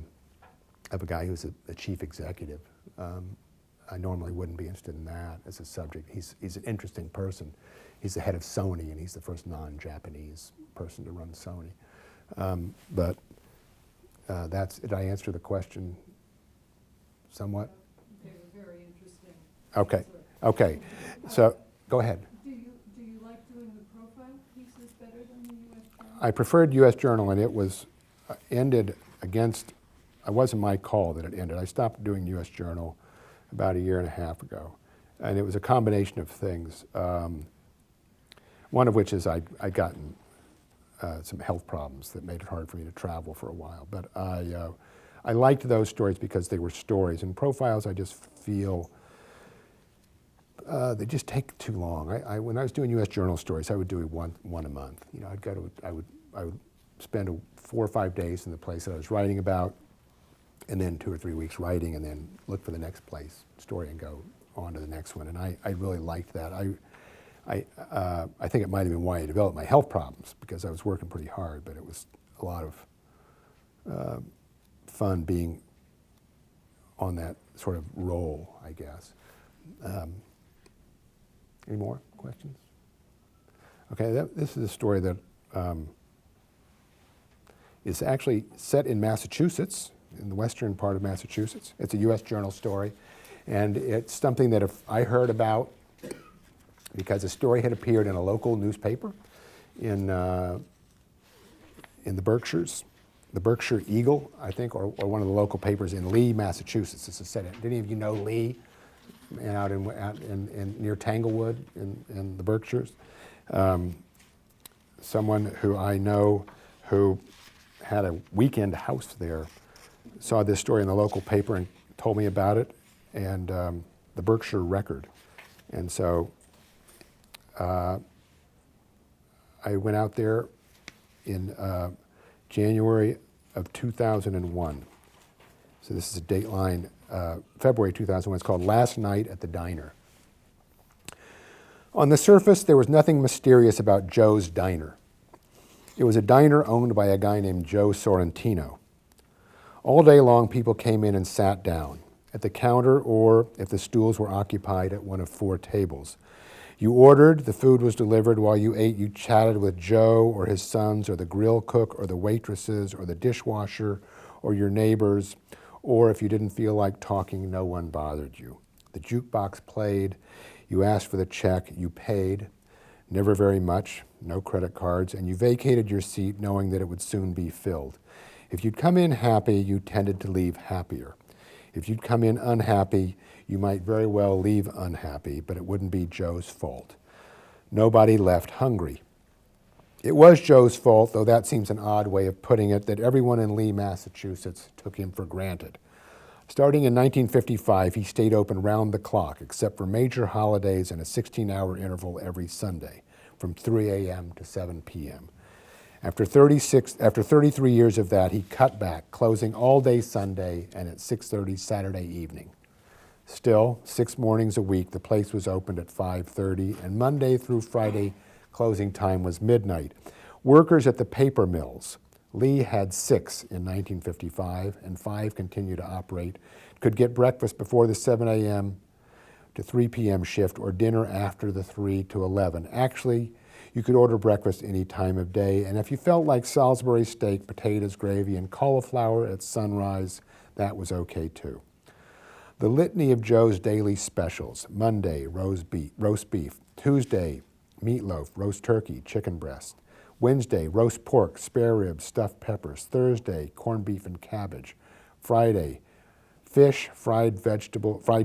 B: guy who's a chief executive. I normally wouldn't be interested in that as a subject. He's an interesting person. He's the head of Sony, and he's the first non-Japanese person to run Sony. Did I answer the question somewhat?
D: They were very interesting.
B: Okay. So, go ahead.
D: Do you like doing the profile pieces better than the U.S. Journal?
B: I preferred U.S. Journal, and it was ended against, it wasn't my call that it ended. I stopped doing U.S. Journal about 1.5 years ago. And it was a combination of things. One of which is I'd gotten some health problems that made it hard for me to travel for a while. But I liked those stories because they were stories. And profiles, I just feel, they just take too long. When I was doing U.S. Journal stories, I would do one a month. I would spend 4 or 5 days in the place that I was writing about, and then 2 or 3 weeks writing, and then look for the next story and go on to the next one. And I really liked that. I think it might have been why I developed my health problems, because I was working pretty hard, but it was a lot of fun being on that sort of role, I guess. Any more questions? Okay, this is a story that is actually set in Massachusetts, in the western part of Massachusetts. It's a U.S. Journal story, and it's something that I heard about because a story had appeared in a local newspaper in the Berkshires, the Berkshire Eagle, I think, or one of the local papers in Lee, Massachusetts. This is set in. Did any of you know Lee, out in near Tanglewood in the Berkshires? Someone who I know who had a weekend house there saw this story in the local paper and told me about it, and the Berkshire Record. And so I went out there in January of 2001. So this is a dateline, February 2001. It's called Last Night at the Diner. On the surface, there was nothing mysterious about Joe's Diner. It was a diner owned by a guy named Joe Sorrentino. All day long, people came in and sat down at the counter, or if the stools were occupied, at one of 4 tables. You ordered, the food was delivered. While you ate, you chatted with Joe or his sons or the grill cook or the waitresses or the dishwasher or your neighbors, or if you didn't feel like talking, no one bothered you. The jukebox played, you asked for the check, you paid, never very much, no credit cards, and you vacated your seat knowing that it would soon be filled. If you'd come in happy, you tended to leave happier. If you'd come in unhappy, you might very well leave unhappy, but it wouldn't be Joe's fault. Nobody left hungry. It was Joe's fault, though that seems an odd way of putting it, that everyone in Lee, Massachusetts took him for granted. Starting in 1955, he stayed open round the clock, except for major holidays and a 16-hour interval every Sunday, from 3 a.m. to 7 p.m. After 33 years of that, he cut back, closing all day Sunday and at 6:30 Saturday evening. Still, 6 mornings a week, the place was opened at 5:30, and Monday through Friday, closing time was midnight. Workers at the paper mills, Lee had 6 in 1955, and 5 continue to operate, could get breakfast before the 7 a.m. to 3 p.m. shift or dinner after the 3 to 11. Actually, you could order breakfast any time of day, and if you felt like Salisbury steak, potatoes, gravy, and cauliflower at sunrise, that was okay too. The litany of Joe's daily specials: Monday, roast beef; Tuesday, meatloaf, roast turkey, chicken breast; Wednesday, roast pork, spare ribs, stuffed peppers; Thursday, corned beef and cabbage; Friday, fish, fried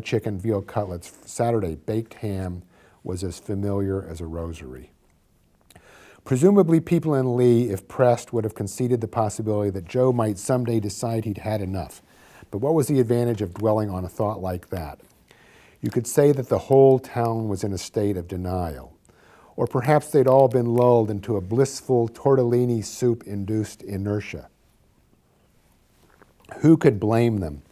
B: chicken, veal cutlets; Saturday, baked ham was as familiar as a rosary. Presumably, people in Lee, if pressed, would have conceded the possibility that Joe might someday decide he'd had enough. But what was the advantage of dwelling on a thought like that? You could say that the whole town was in a state of denial. Or perhaps they'd all been lulled into a blissful tortellini soup-induced inertia. Who could blame them?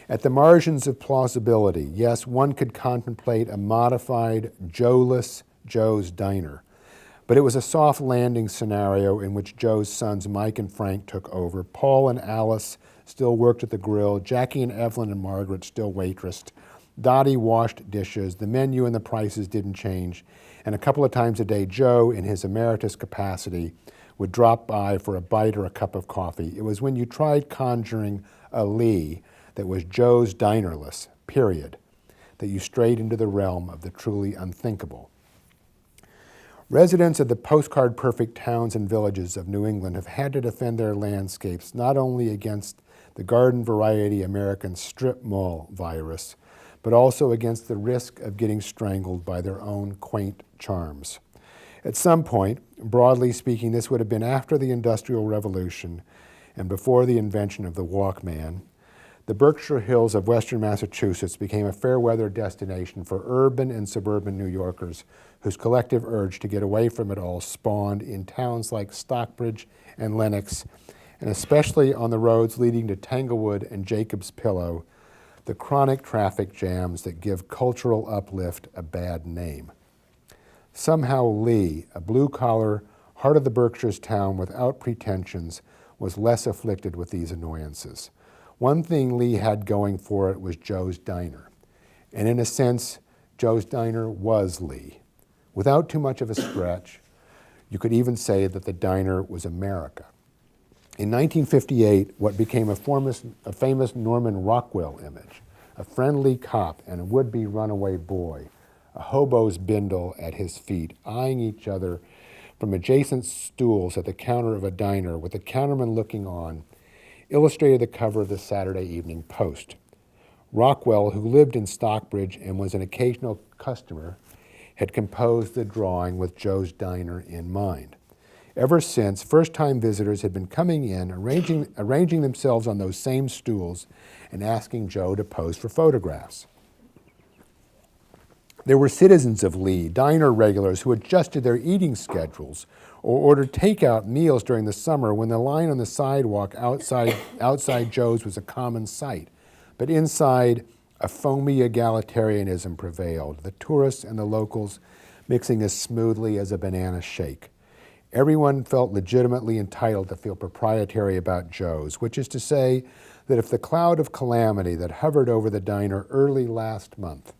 B: At the margins of plausibility, yes, one could contemplate a modified Joe-less Joe's Diner. But it was a soft landing scenario in which Joe's sons Mike and Frank took over. Paul and Alice still worked at the grill. Jackie and Evelyn and Margaret still waitressed. Dottie washed dishes. The menu and the prices didn't change. And a couple of times a day, Joe, in his emeritus capacity, would drop by for a bite or a cup of coffee. It was when you tried conjuring a Lee that was Joe's Dinerless, period, that you strayed into the realm of the truly unthinkable. Residents of the postcard-perfect towns and villages of New England have had to defend their landscapes not only against the garden-variety American strip mall virus, but also against the risk of getting strangled by their own quaint charms. At some point, broadly speaking, this would have been after the Industrial Revolution and before the invention of the Walkman, the Berkshire Hills of western Massachusetts became a fair-weather destination for urban and suburban New Yorkers whose collective urge to get away from it all spawned in towns like Stockbridge and Lenox, and especially on the roads leading to Tanglewood and Jacob's Pillow, the chronic traffic jams that give cultural uplift a bad name. Somehow Lee, a blue-collar, heart of the Berkshires town without pretensions, was less afflicted with these annoyances. One thing Lee had going for it was Joe's Diner. And in a sense, Joe's Diner was Lee. Without too much of a stretch, you could even say that the diner was America. In 1958, what became a famous Norman Rockwell image, a friendly cop and a would-be runaway boy, a hobo's bindle at his feet, eyeing each other from adjacent stools at the counter of a diner with the counterman looking on, illustrated the cover of the Saturday Evening Post. Rockwell, who lived in Stockbridge and was an occasional customer, had composed the drawing with Joe's Diner in mind. Ever since, first-time visitors had been coming in, arranging themselves on those same stools and asking Joe to pose for photographs. There were citizens of Lee, diner regulars who adjusted their eating schedules or ordered takeout meals during the summer when the line on the sidewalk outside Joe's was a common sight. But inside, a foamy egalitarianism prevailed, the tourists and the locals mixing as smoothly as a banana shake. Everyone felt legitimately entitled to feel proprietary about Joe's, which is to say that if the cloud of calamity that hovered over the diner early last month,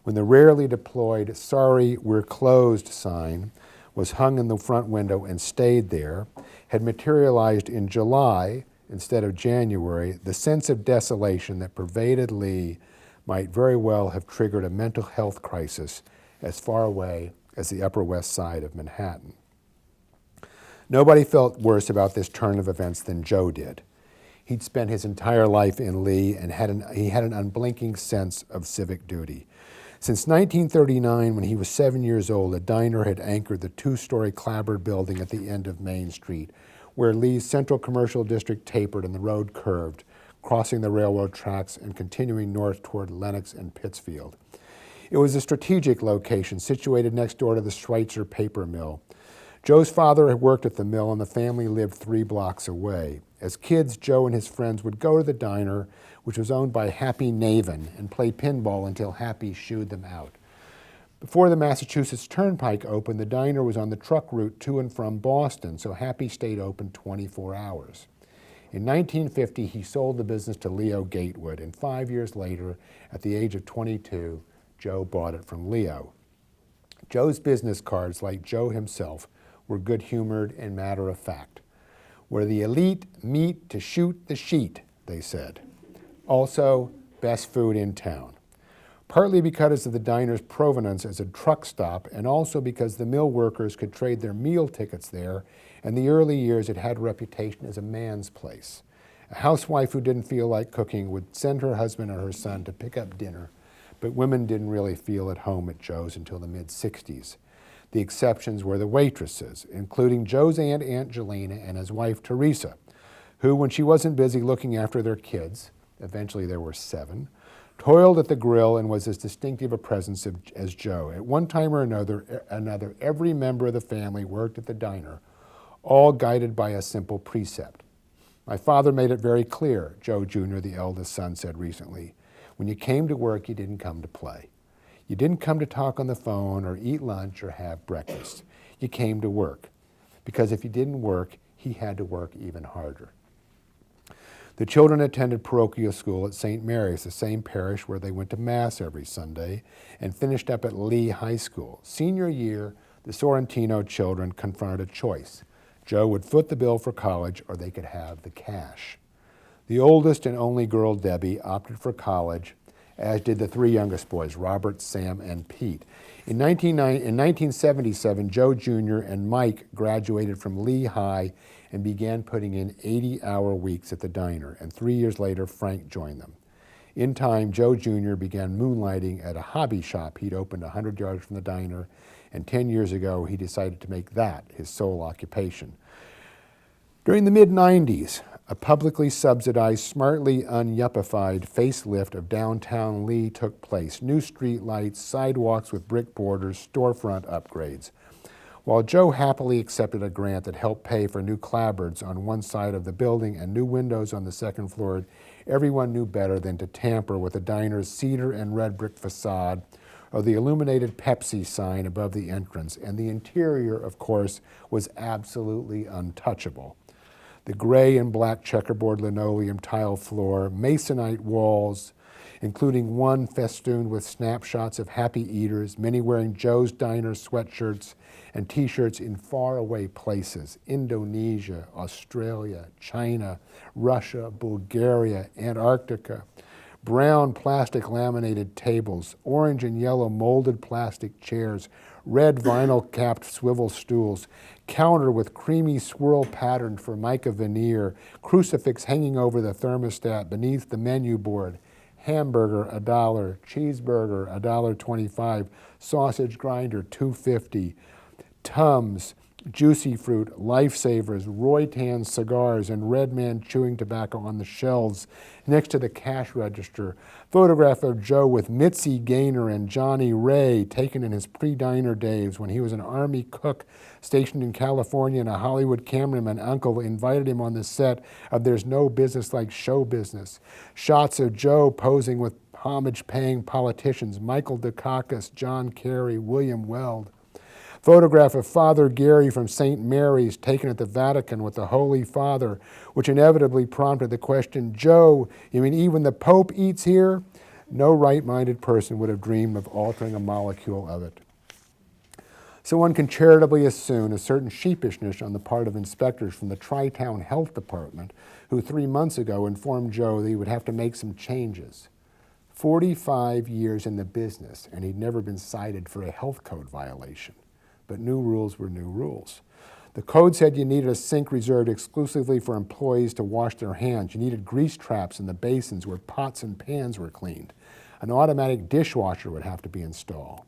B: when the rarely deployed "Sorry, we're closed" sign was hung in the front window and stayed there, had materialized in July instead of January, the sense of desolation that pervaded Lee might very well have triggered a mental health crisis as far away as the Upper West Side of Manhattan. Nobody felt worse about this turn of events than Joe did. He'd spent his entire life in Lee and he had an unblinking sense of civic duty. Since 1939, when he was 7 years old, a diner had anchored the 2-story clapboard building at the end of Main Street, where Lee's central commercial district tapered and the road curved, crossing the railroad tracks and continuing north toward Lenox and Pittsfield. It was a strategic location situated next door to the Schweitzer paper mill, Joe's father had worked at the mill and the family lived 3 blocks away. As kids, Joe and his friends would go to the diner, which was owned by Happy Navin, and play pinball until Happy shooed them out. Before the Massachusetts Turnpike opened, the diner was on the truck route to and from Boston, so Happy stayed open 24 hours. In 1950, he sold the business to Leo Gatewood, and 5 years later, at the age of 22, Joe bought it from Leo. Joe's business cards, like Joe himself, were good-humored and matter-of-fact. Where the elite meet to shoot the sheet, they said. Also, best food in town. Partly because of the diner's provenance as a truck stop, and also because the mill workers could trade their meal tickets there. In the early years, it had a reputation as a man's place. A housewife who didn't feel like cooking would send her husband or her son to pick up dinner, but women didn't really feel at home at Joe's until the mid-60s. The exceptions were the waitresses, including Joe's aunt, Aunt Jelena, and his wife, Teresa, who, when she wasn't busy looking after their kids, eventually there were 7, toiled at the grill and was as distinctive a presence as Joe. At one time or another, every member of the family worked at the diner, all guided by a simple precept. My father made it very clear, Joe Jr., the eldest son, said recently, when you came to work, you didn't come to play. You didn't come to talk on the phone or eat lunch or have breakfast. You came to work. Because if you didn't work, he had to work even harder. The children attended parochial school at St. Mary's, the same parish where they went to Mass every Sunday, and finished up at Lee High School. Senior year, the Sorrentino children confronted a choice. Joe would foot the bill for college, or they could have the cash. The oldest and only girl, Debbie, opted for college, as did the 3 youngest boys, Robert, Sam, and Pete. In 1977, Joe Jr. and Mike graduated from Lee High and began putting in 80-hour weeks at the diner, and 3 years later, Frank joined them. In time, Joe Jr. began moonlighting at a hobby shop he'd opened 100 yards from the diner, and 10 years ago, he decided to make that his sole occupation. During the mid-90s, a publicly subsidized, smartly un-yuppified facelift of downtown Lee took place. New street lights, sidewalks with brick borders, storefront upgrades. While Joe happily accepted a grant that helped pay for new clapboards on one side of the building and new windows on the second floor, everyone knew better than to tamper with the diner's cedar and red brick facade or the illuminated Pepsi sign above the entrance, and the interior, of course, was absolutely untouchable. The gray and black checkerboard linoleum tile floor, masonite walls, including one festooned with snapshots of happy eaters, many wearing Joe's Diner sweatshirts and T-shirts in faraway places, Indonesia, Australia, China, Russia, Bulgaria, Antarctica. Brown plastic laminated tables, orange and yellow molded plastic chairs, red vinyl-capped swivel stools, counter with creamy swirl pattern Formica veneer, crucifix hanging over the thermostat beneath the menu board, hamburger $1, cheeseburger $1.25, sausage grinder $2.50, Tums, Juicy Fruit, Lifesavers, Roytan cigars, and Red Man chewing tobacco on the shelves next to the cash register. Photograph of Joe with Mitzi Gaynor and Johnny Ray, taken in his pre-diner days when he was an Army cook stationed in California, and a Hollywood cameraman uncle invited him on the set of There's No Business Like Show Business. Shots of Joe posing with homage-paying politicians, Michael Dukakis, John Kerry, William Weld. Photograph of Father Gary from St. Mary's, taken at the Vatican with the Holy Father, which inevitably prompted the question, Joe, you mean even the Pope eats here? No right-minded person would have dreamed of altering a molecule of it. So one can charitably assume a certain sheepishness on the part of inspectors from the Tri-Town Health Department, who 3 months ago informed Joe that he would have to make some changes. 45 years in the business, and he'd never been cited for a health code violation. But new rules were new rules. The code said you needed a sink reserved exclusively for employees to wash their hands. You needed grease traps in the basins where pots and pans were cleaned. An automatic dishwasher would have to be installed.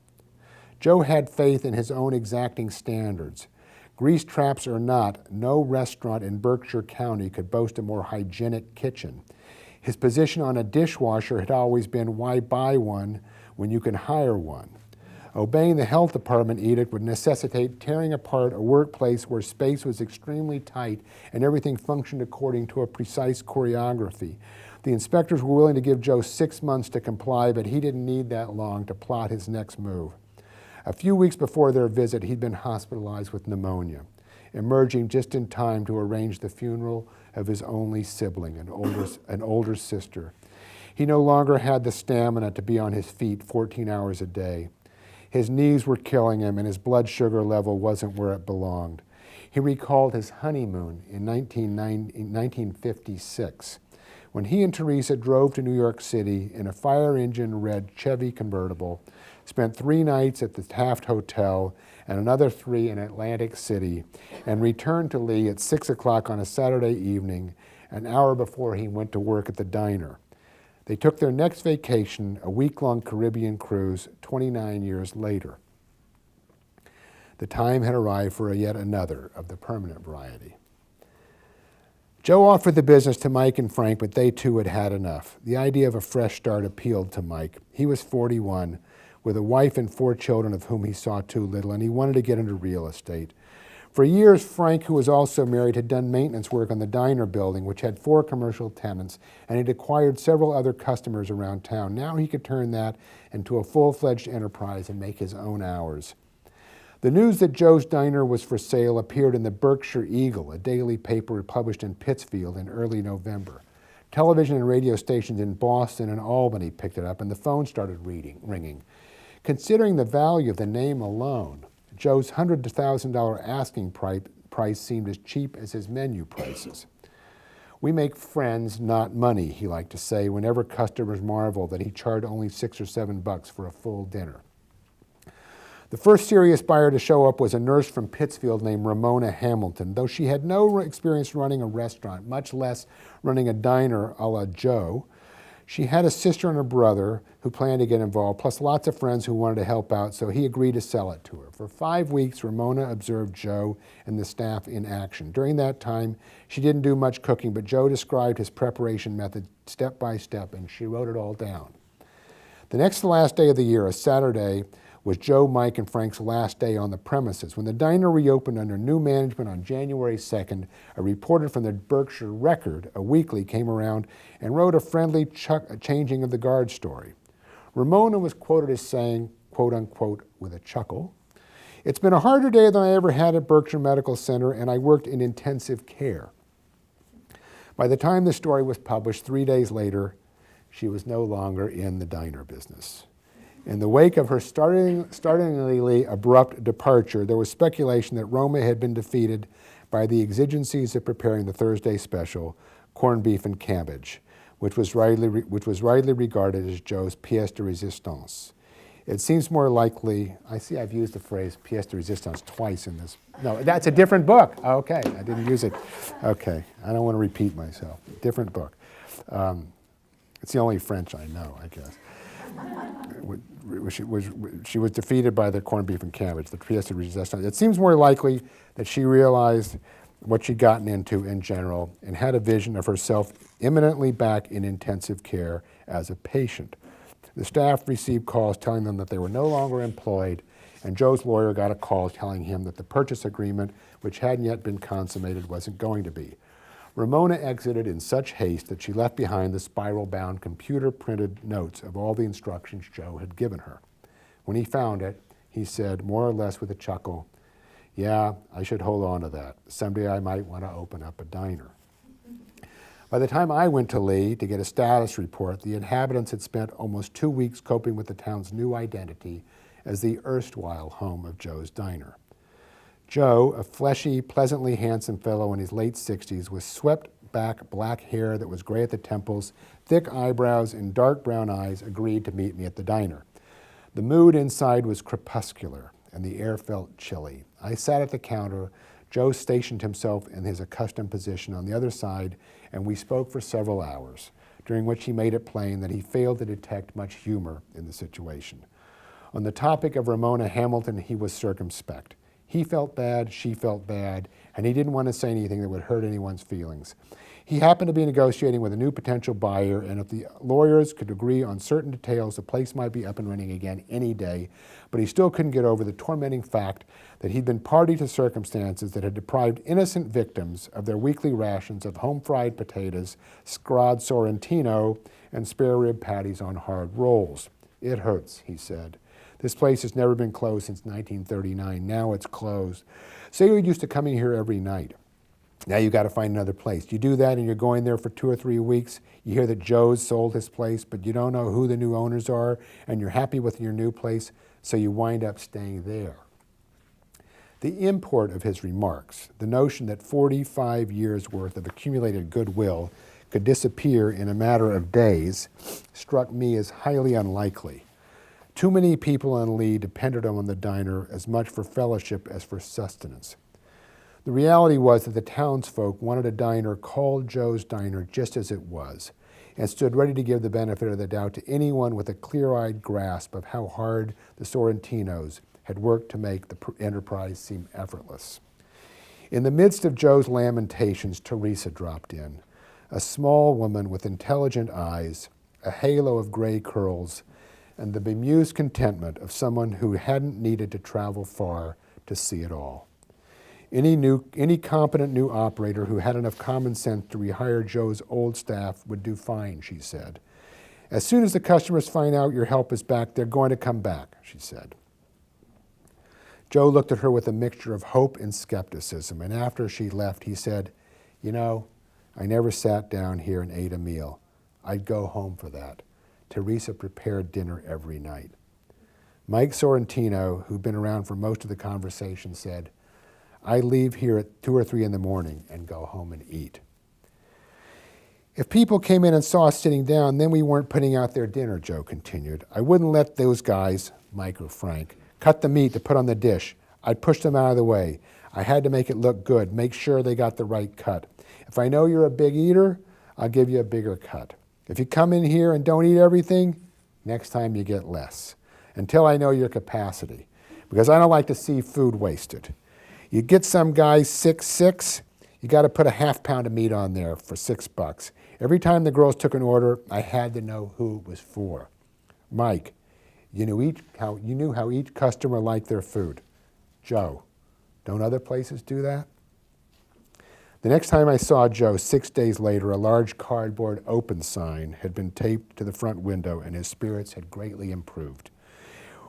B: Joe had faith in his own exacting standards. Grease traps or not, no restaurant in Berkshire County could boast a more hygienic kitchen. His position on a dishwasher had always been, why buy one when you can hire one? Obeying the health department edict would necessitate tearing apart a workplace where space was extremely tight and everything functioned according to a precise choreography. The inspectors were willing to give Joe 6 months to comply, but he didn't need that long to plot his next move. A few weeks before their visit, he'd been hospitalized with pneumonia, emerging just in time to arrange the funeral of his only sibling, an older sister. He no longer had the stamina to be on his feet 14 hours a day. His knees were killing him, and his blood sugar level wasn't where it belonged. He recalled his honeymoon in 1956, when he and Teresa drove to New York City in a fire engine red Chevy convertible, spent 3 nights at the Taft Hotel and another 3 in Atlantic City, and returned to Lee at 6 o'clock on a Saturday evening, an hour before he went to work at the diner. They took their next vacation, a week-long Caribbean cruise, 29 years later. The time had arrived for yet another of the permanent variety. Joe offered the business to Mike and Frank, but they too had had enough. The idea of a fresh start appealed to Mike. He was 41, with a wife and 4 children of whom he saw too little, and he wanted to get into real estate. For years, Frank, who was also married, had done maintenance work on the diner building, which had 4 commercial tenants, and had acquired several other customers around town. Now he could turn that into a full-fledged enterprise and make his own hours. The news that Joe's Diner was for sale appeared in the Berkshire Eagle, a daily paper published in Pittsfield in early November. Television and radio stations in Boston and Albany picked it up, and the phone started ringing. Considering the value of the name alone, Joe's $100,000 asking price seemed as cheap as his menu prices. "We make friends, not money," he liked to say whenever customers marveled that he charged only $6 or $7 for a full dinner. The first serious buyer to show up was a nurse from Pittsfield named Ramona Hamilton. Though she had no experience running a restaurant, much less running a diner a la Joe, she had a sister and a brother who planned to get involved, plus lots of friends who wanted to help out, so he agreed to sell it to her. For 5 weeks, Ramona observed Joe and the staff in action. During that time, she didn't do much cooking, but Joe described his preparation method step by step, and she wrote it all down. The next to last day of the year, a Saturday, was Joe, Mike, and Frank's last day on the premises. When the diner reopened under new management on January 2nd, a reporter from the Berkshire Record, a weekly, came around and wrote a friendly changing of the guard story. Ramona was quoted as saying, quote unquote, with a chuckle, "It's been a harder day than I ever had at Berkshire Medical Center, and I worked in intensive care." By the time the story was published 3 days later, she was no longer in the diner business. In the wake of her startlingly abrupt departure, there was speculation that Roma had been defeated by the exigencies of preparing the Thursday special, corned beef and cabbage, which was widely regarded as Joe's pièce de résistance. It seems more likely, I see I've used the phrase pièce de résistance twice in this. No, that's a different book. Okay, I didn't use it. Okay, I don't want to repeat myself. Different book. It's the only French I know, I guess. She was defeated by the corned beef and cabbage, the pièce de résistance. It seems more likely that she realized what she'd gotten into in general and had a vision of herself imminently back in intensive care as a patient. The staff received calls telling them that they were no longer employed, and Joe's lawyer got a call telling him that the purchase agreement, which hadn't yet been consummated, wasn't going to be. Ramona exited in such haste that she left behind the spiral-bound computer-printed notes of all the instructions Joe had given her. When he found it, he said, more or less with a chuckle, "Yeah, I should hold on to that. Someday I might want to open up a diner." By the time I went to Lee to get a status report, the inhabitants had spent almost 2 weeks coping with the town's new identity as the erstwhile home of Joe's Diner. Joe, a fleshy, pleasantly handsome fellow in his late 60s, with swept-back black hair that was gray at the temples, thick eyebrows, and dark brown eyes, agreed to meet me at the diner. The mood inside was crepuscular, and the air felt chilly. I sat at the counter. Joe stationed himself in his accustomed position on the other side, and we spoke for several hours, during which he made it plain that he failed to detect much humor in the situation. On the topic of Ramona Hamilton, he was circumspect. He felt bad, she felt bad, and he didn't want to say anything that would hurt anyone's feelings. He happened to be negotiating with a new potential buyer, and if the lawyers could agree on certain details, the place might be up and running again any day, but he still couldn't get over the tormenting fact that he'd been party to circumstances that had deprived innocent victims of their weekly rations of home-fried potatoes, scrod sorrentino, and spare rib patties on hard rolls. It hurts, he said. This place has never been closed since 1939. Now it's closed. Say you're used to coming here every night. Now you got to find another place. You do that and you're going there for 2 or 3 weeks. You hear that Joe's sold his place, but you don't know who the new owners are, and you're happy with your new place, so you wind up staying there. The import of his remarks, the notion that 45 years' worth of accumulated goodwill could disappear in a matter of days, struck me as highly unlikely. Too many people in Lee depended on the diner as much for fellowship as for sustenance. The reality was that the townsfolk wanted a diner called Joe's Diner just as it was, and stood ready to give the benefit of the doubt to anyone with a clear-eyed grasp of how hard the Sorrentinos had worked to make the enterprise seem effortless. In the midst of Joe's lamentations, Teresa dropped in, a small woman with intelligent eyes, a halo of gray curls, and the bemused contentment of someone who hadn't needed to travel far to see it all. Any competent new operator who had enough common sense to rehire Joe's old staff would do fine, she said. As soon as the customers find out your help is back, they're going to come back, she said. Joe looked at her with a mixture of hope and skepticism, and after she left, he said, "You know, I never sat down here and ate a meal. I'd go home for that. Teresa prepared dinner every night." Mike Sorrentino, who'd been around for most of the conversation, said, "I leave here at 2 or 3 in the morning and go home and eat." If people came in and saw us sitting down, then we weren't putting out their dinner, Joe continued. I wouldn't let those guys, Mike or Frank, cut the meat to put on the dish. I'd push them out of the way. I had to make it look good, make sure they got the right cut. If I know you're a big eater, I'll give you a bigger cut. If you come in here and don't eat everything, next time you get less, until I know your capacity, because I don't like to see food wasted. You get some guys 6'6", you got to put a ½ pound of meat on there for $6. Every time the girls took an order, I had to know who it was for. Mike, you knew how each customer liked their food. Joe, don't other places do that? The next time I saw Joe, 6 days later, a large cardboard open sign had been taped to the front window, and his spirits had greatly improved.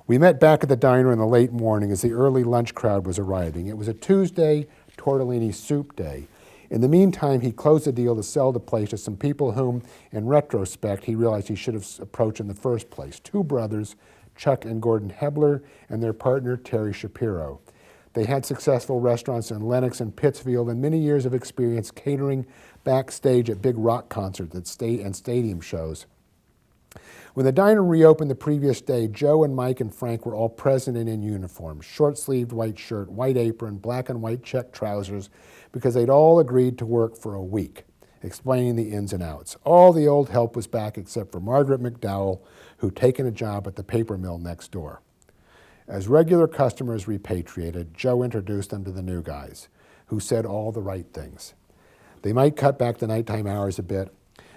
B: We met back at the diner in the late morning as the early lunch crowd was arriving. It was a Tuesday tortellini soup day. In the meantime, he closed the deal to sell the place to some people whom, in retrospect, he realized he should have approached in the first place. 2 brothers, Chuck and Gordon Hebler, and their partner, Terry Shapiro. They had successful restaurants in Lenox and Pittsfield and many years of experience catering backstage at big rock concerts and stadium shows. When the diner reopened the previous day, Joe and Mike and Frank were all present and in uniform, short-sleeved white shirt, white apron, black and white check trousers, because they'd all agreed to work for a week, explaining the ins and outs. All the old help was back except for Margaret McDowell, who'd taken a job at the paper mill next door. As regular customers repatriated, Joe introduced them to the new guys, who said all the right things. They might cut back the nighttime hours a bit,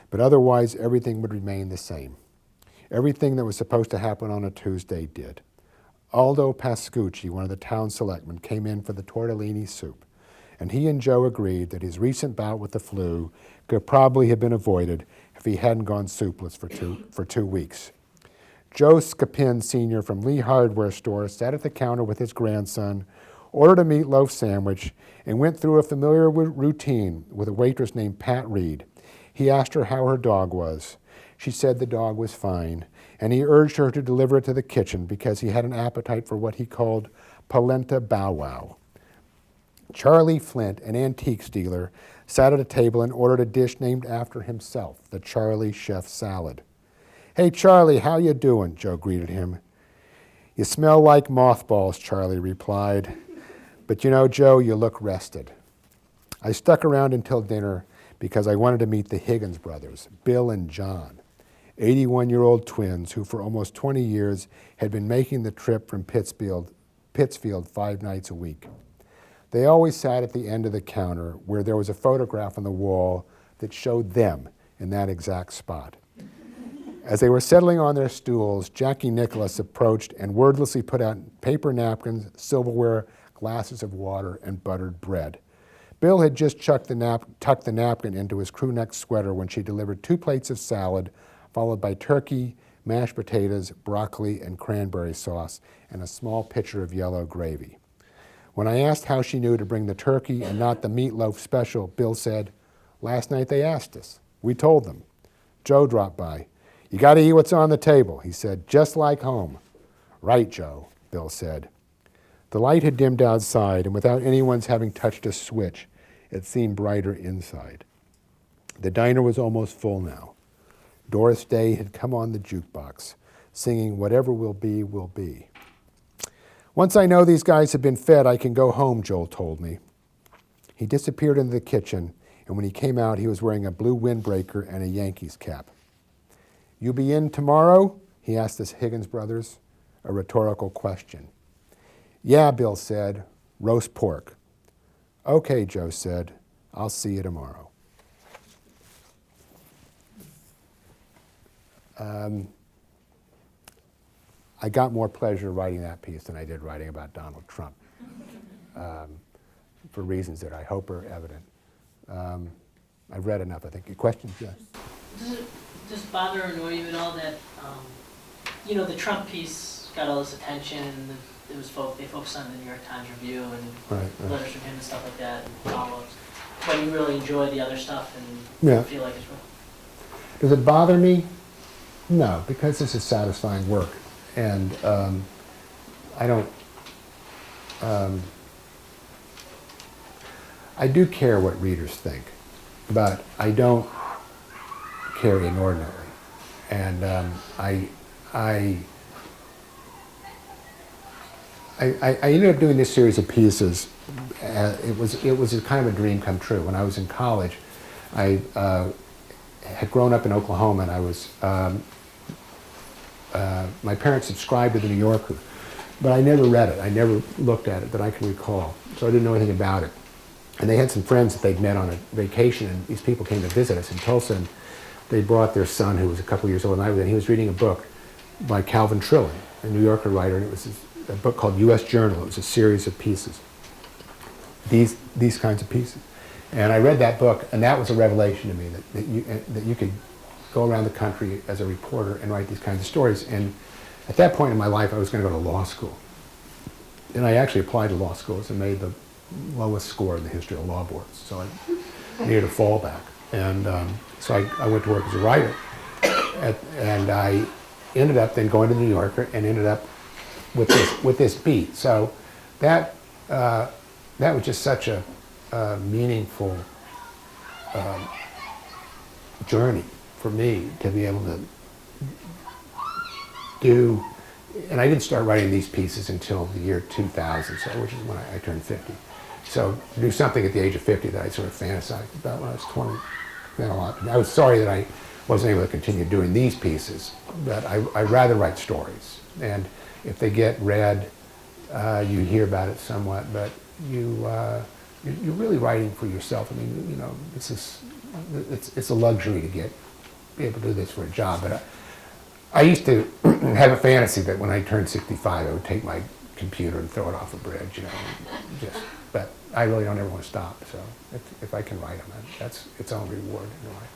B: but otherwise everything would remain the same. Everything that was supposed to happen on a Tuesday did. Aldo Pascucci, one of the town selectmen, came in for the tortellini soup, and he and Joe agreed that his recent bout with the flu could probably have been avoided if he hadn't gone soupless for 2 weeks. Joe Scapin Sr. from Lee Hardware Store sat at the counter with his grandson, ordered a meatloaf sandwich, and went through a familiar routine with a waitress named Pat Reed. He asked her how her dog was. She said the dog was fine, and he urged her to deliver it to the kitchen because he had an appetite for what he called polenta bow wow. Charlie Flint, an antiques dealer, sat at a table and ordered a dish named after himself, the Charlie Chef Salad. "Hey, Charlie, how you doing?" Joe greeted him. "You smell like mothballs," Charlie replied. "But you know, Joe, you look rested." I stuck around until dinner because I wanted to meet the Higgins brothers, Bill and John, 81-year-old twins who for almost 20 years had been making the trip from Pittsfield 5 nights a week. They always sat at the end of the counter where there was a photograph on the wall that showed them in that exact spot. As they were settling on their stools, Jackie Nicholas approached and wordlessly put out paper napkins, silverware, glasses of water, and buttered bread. Bill had just tucked the napkin into his crew neck sweater when she delivered 2 plates of salad, followed by turkey, mashed potatoes, broccoli, and cranberry sauce, and a small pitcher of yellow gravy. When I asked how she knew to bring the turkey and not the meatloaf special, Bill said, "Last night they asked us. We told them." Joe dropped by. "You got to eat what's on the table," he said, "just like home." "Right, Joe," Bill said. The light had dimmed outside, and without anyone's having touched a switch, it seemed brighter inside. The diner was almost full now. Doris Day had come on the jukebox, singing "Whatever Will Be, Will Be." "Once I know these guys have been fed, I can go home," Joel told me. He disappeared into the kitchen, and when he came out, he was wearing a blue windbreaker and a Yankees cap. "You be in tomorrow?" he asked the Higgins brothers, a rhetorical question. "Yeah," Bill said, "roast pork." "Okay," Joe said, "I'll see you tomorrow." I got more pleasure writing that piece than I did writing about Donald Trump, for reasons that I hope are evident. I've read enough, I think. Your questions? Yes.
E: Does it bother or annoy you at all that, you know, the Trump piece got all this attention, and they focused on the New York Times Review and
B: Right.
E: letters from him and stuff like that, and follow-ups, but you really enjoy the other stuff and
B: Yeah.
E: feel like it's real?
B: Does it bother me? No, because this is satisfying work. And I don't, I do care what readers think, but I don't care inordinately. And I ended up doing this series of pieces. It was a kind of a dream come true. When I was in college, I had grown up in Oklahoma, and I was my parents subscribed to the New Yorker, but I never read it. I never looked at it that I can recall, so I didn't know anything about it. And they had some friends that they'd met on a vacation, and these people came to visit us in Tulsa, and they brought their son, who was a couple years older than I was, and he was reading a book by Calvin Trillin, a New Yorker writer, and it was a book called U.S. Journal. It was a series of pieces, these kinds of pieces. And I read that book, and that was a revelation to me, that you could go around the country as a reporter and write these kinds of stories. And at that point in my life, I was going to go to law school. And I actually applied to law schools and made the lowest score in the history of law boards. So I needed a fallback. And so I went to work as a writer. And I ended up then going to the New Yorker and ended up with this beat. So that was just such a meaningful journey for me to be able to do, and I didn't start writing these pieces until the year 2000, so, which is when I turned 50. So to do something at the age of 50 that I sort of fantasized about when I was 20 meant a lot. I was sorry that I wasn't able to continue doing these pieces, but I'd rather write stories. And if they get read, you hear about it somewhat, but you're really writing for yourself. I mean, you know, it's a luxury to be able to do this for a job. But I used to have a fantasy that when I turned 65, I would take my computer and throw it off a bridge, you know. But I really don't ever want to stop. So if I can write them, that's its own reward in a way.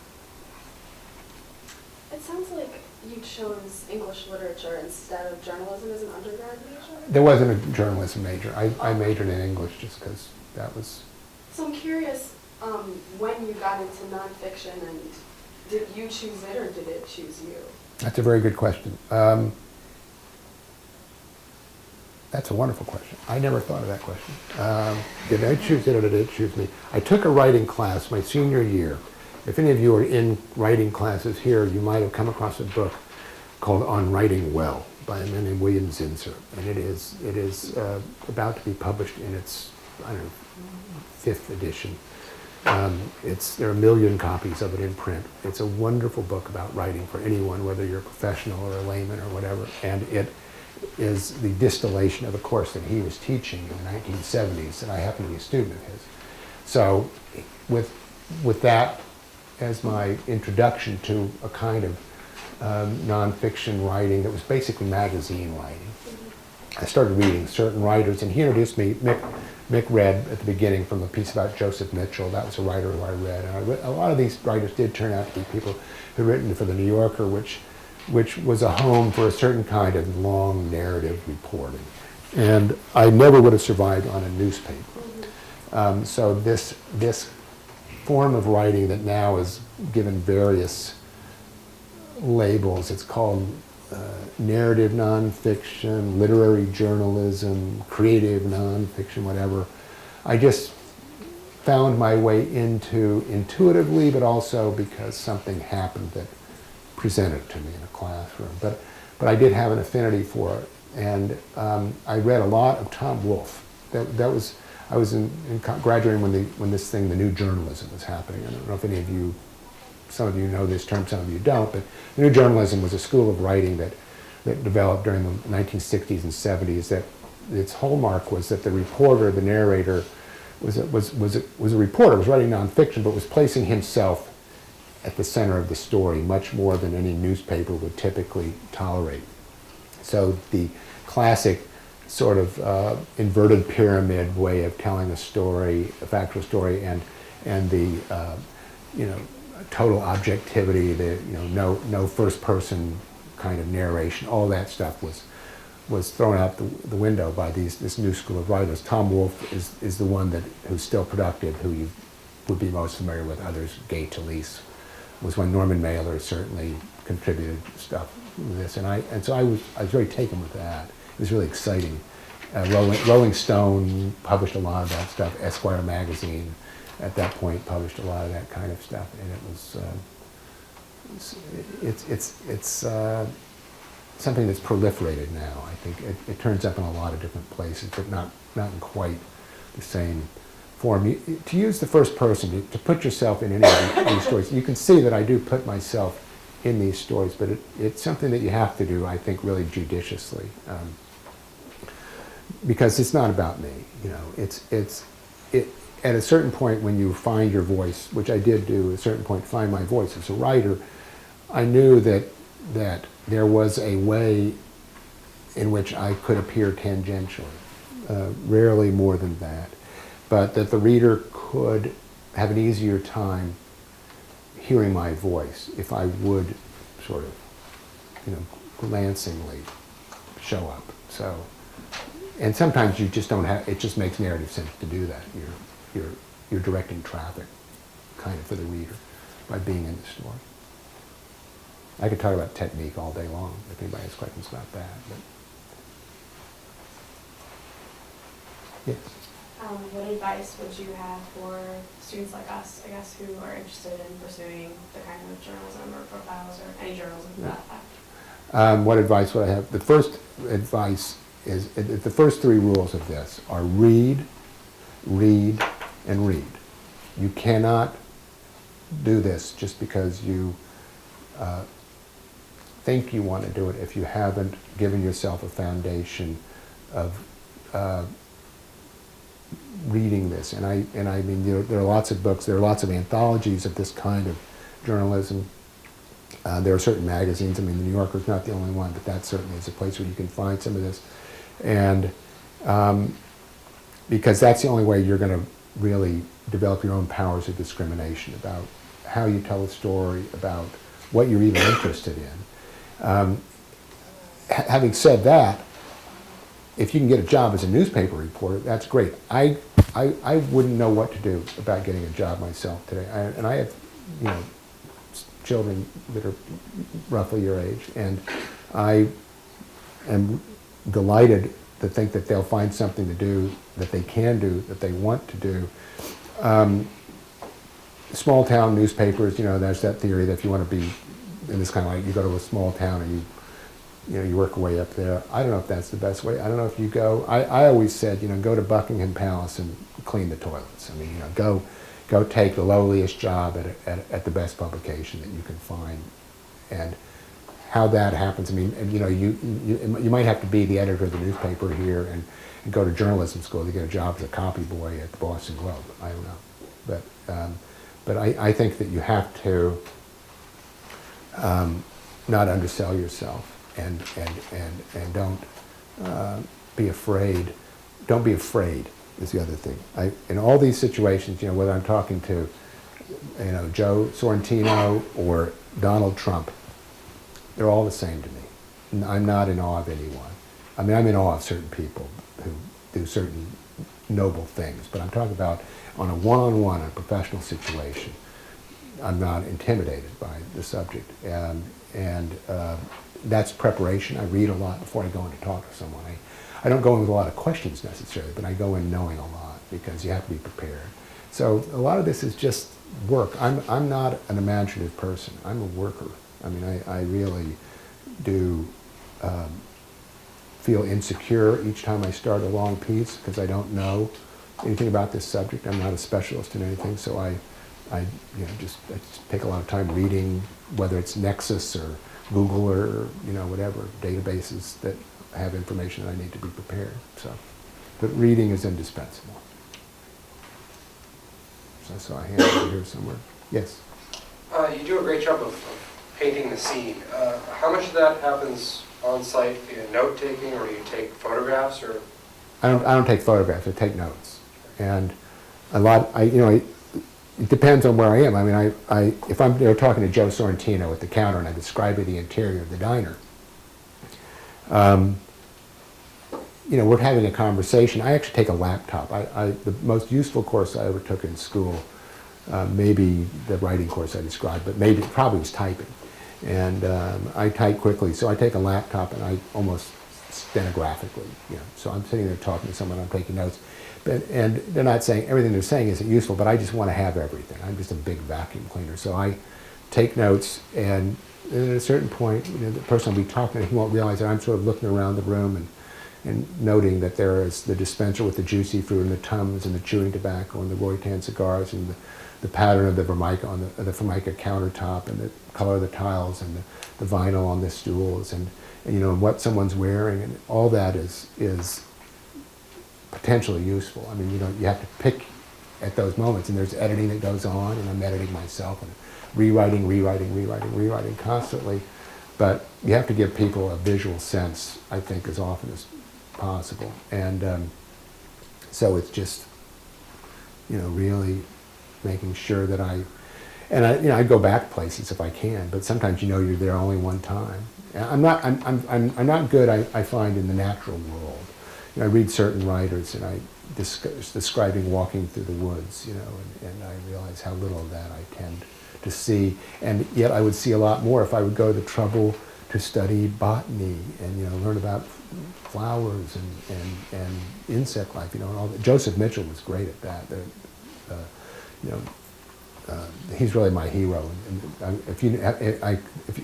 F: It sounds like you chose English literature instead of journalism as an undergrad major.
B: There wasn't a journalism major. I majored in English just because that was.
F: So I'm curious, when you got into nonfiction, and did you choose it or did it choose you?
B: That's a very good question. That's a wonderful question. I never thought of that question. Did I choose it or did it choose me? I took a writing class my senior year. If any of you are in writing classes here, you might have come across a book called On Writing Well by a man named William Zinsser. And it is about to be published in its, I don't know, 5th edition. There are 1 million copies of it in print. It's a wonderful book about writing for anyone, whether you're a professional or a layman or whatever. And it is the distillation of a course that he was teaching in the 1970s, and I happen to be a student of his. So with that as my introduction to a kind of nonfiction writing that was basically magazine writing. I started reading certain writers, and he introduced me, Mick read at the beginning from a piece about Joseph Mitchell. That was a writer who I read. And a lot of these writers did turn out to be people who had written for the New Yorker, which was a home for a certain kind of long narrative reporting. And I never would have survived on a newspaper. So this form of writing that now is given various labels, it's called narrative nonfiction, literary journalism, creative nonfiction, whatever. I just found my way into intuitively, but also because something happened that presented it to me in a classroom. But I did have an affinity for it, and I read a lot of Tom Wolfe. I was graduating when this thing, the new journalism, was happening. I don't know if any of you, some of you know this term, some of you don't, but the new journalism was a school of writing that developed during the 1960s and 70s. That its hallmark was that the reporter, the narrator, was a reporter, was writing nonfiction, but was placing himself at the center of the story much more than any newspaper would typically tolerate. So the classic sort of inverted pyramid way of telling a story, a factual story, and the total objectivity, the no first person kind of narration, all that stuff was thrown out the window by this new school of writers. Tom Wolfe is the one who's still productive, who you would be most familiar with. Others, Gay Talese was one. Norman Mailer certainly contributed stuff with this, and so I was very taken with that. It was really exciting. Rolling Stone published a lot of that stuff. Esquire magazine at that point published a lot of that kind of stuff, and it was it's something that's proliferated now. I think it turns up in a lot of different places, but not in quite the same form. To use the first person, to put yourself in any of these stories, you can see that I do put myself in these stories, but it's something that you have to do, I think, really judiciously, because it's not about me. At a certain point, when you find your voice, which I did do, at a certain point, find my voice as a writer, I knew that there was a way in which I could appear tangentially, rarely more than that, but that the reader could have an easier time hearing my voice if I would sort of, glancingly show up. So, and sometimes you just don't have, it just makes narrative sense to do that. You're directing traffic kind of for the reader by being in the story. I could talk about technique all day long if anybody has questions about that. But yes.
F: What advice would you have for students like us, I guess, who are interested in pursuing the kind of journalism or profiles or any journalism for that fact?
B: What advice would I have? The first advice is, the first three rules of this are read, read, and read. You cannot do this just because you think you want to do it if you haven't given yourself a foundation of reading this. And I mean, there are lots of books, there are lots of anthologies of this kind of journalism. There are certain magazines. I mean, the New Yorker's not the only one, but that certainly is a place where you can find some of this. And because that's the only way you're going to really develop your own powers of discrimination about how you tell a story, about what you're even interested in. Having said that, if you can get a job as a newspaper reporter, that's great. I wouldn't know what to do about getting a job myself today. And I have, children that are roughly your age, and I am delighted to think that they'll find something to do, that they can do, that they want to do. Small town newspapers, there's that theory that if you want to be in this kind of, like, you go to a small town and you work your way up there. I don't know if that's the best way. I don't know if you go, I always said, go to Buckingham Palace and clean the toilets. I mean, go take the lowliest job at the best publication that you can find. And how that happens, I mean, you might have to be the editor of the newspaper here and go to journalism school to get a job as a copy boy at the Boston Globe. I don't know. But I think that you have to not undersell yourself and don't be afraid. Don't be afraid is the other thing. In all these situations, you know, whether I'm talking to, you know, Joe Sorrentino or Donald Trump, they're all the same to me. I'm not in awe of anyone. I mean, I'm in awe of certain people who do certain noble things, but I'm talking about on a one-on-one, a professional situation. I'm not intimidated by the subject, and that's preparation. I read a lot before I go in to talk to someone. I don't go in with a lot of questions necessarily, but I go in knowing a lot because you have to be prepared. So a lot of this is just work. I'm not an imaginative person. I'm a worker. I mean, I really do feel insecure each time I start a long piece because I don't know anything about this subject. I'm not a specialist in anything, so I just take a lot of time reading, whether it's Nexus or Google or, you know, whatever, databases that have information that I need to be prepared. So, but reading is indispensable. So I saw a hand over here somewhere. Yes?
G: You do a great job of painting the scene. How much of that happens on site via note taking, or you take photographs, or?
B: I don't take photographs. I take notes, and a lot. It depends on where I am. I mean, if I'm talking to Joe Sorrentino at the counter and I describe the interior of the diner, you know, we're having a conversation. I actually take a laptop. The most useful course I ever took in school, maybe the writing course I described, but maybe it probably was typing. And I type quickly, so I take a laptop and I almost stenographically, you know. So I'm sitting there talking to someone, I'm taking notes. And they're not saying, everything they're saying isn't useful, but I just want to have everything. I'm just a big vacuum cleaner. So I take notes, and at a certain point, you know, the person I'll be talking to, he won't realize that I'm sort of looking around the room and noting that there is the dispenser with the juicy fruit and the Tums and the chewing tobacco and the Roytan cigars and the pattern of the Formica on the Formica countertop and the color of the tiles and the vinyl on the stools and you know, what someone's wearing, and all that is potentially useful. I mean, you know, you have to pick at those moments, and there's editing that goes on, and I'm editing myself and rewriting constantly. But you have to give people a visual sense, I think, as often as possible. And so it's just, you know, really making sure that I go back places if I can, but sometimes you know you're there only one time. I'm not good, I find, in the natural world. You know, I read certain writers and I describing walking through the woods, you know, and I realize how little of that I tend to see. And yet I would see a lot more if I would go to the trouble to study botany and, you know, learn about flowers and insect life, you know, and all that. Joseph Mitchell was great at that. You know, he's really my hero. And if you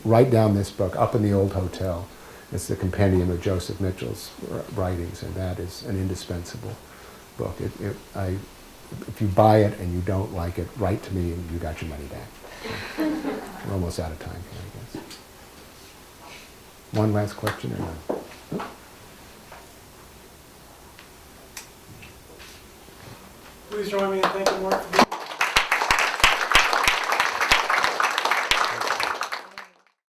B: write down this book, Up in the Old Hotel, it's the compendium of Joseph Mitchell's writings, and that is an indispensable book. If you buy it and you don't like it, write to me and you got your money back. We're almost out of time here, I guess. One last question or no?
A: Please join me in thanking Mark for being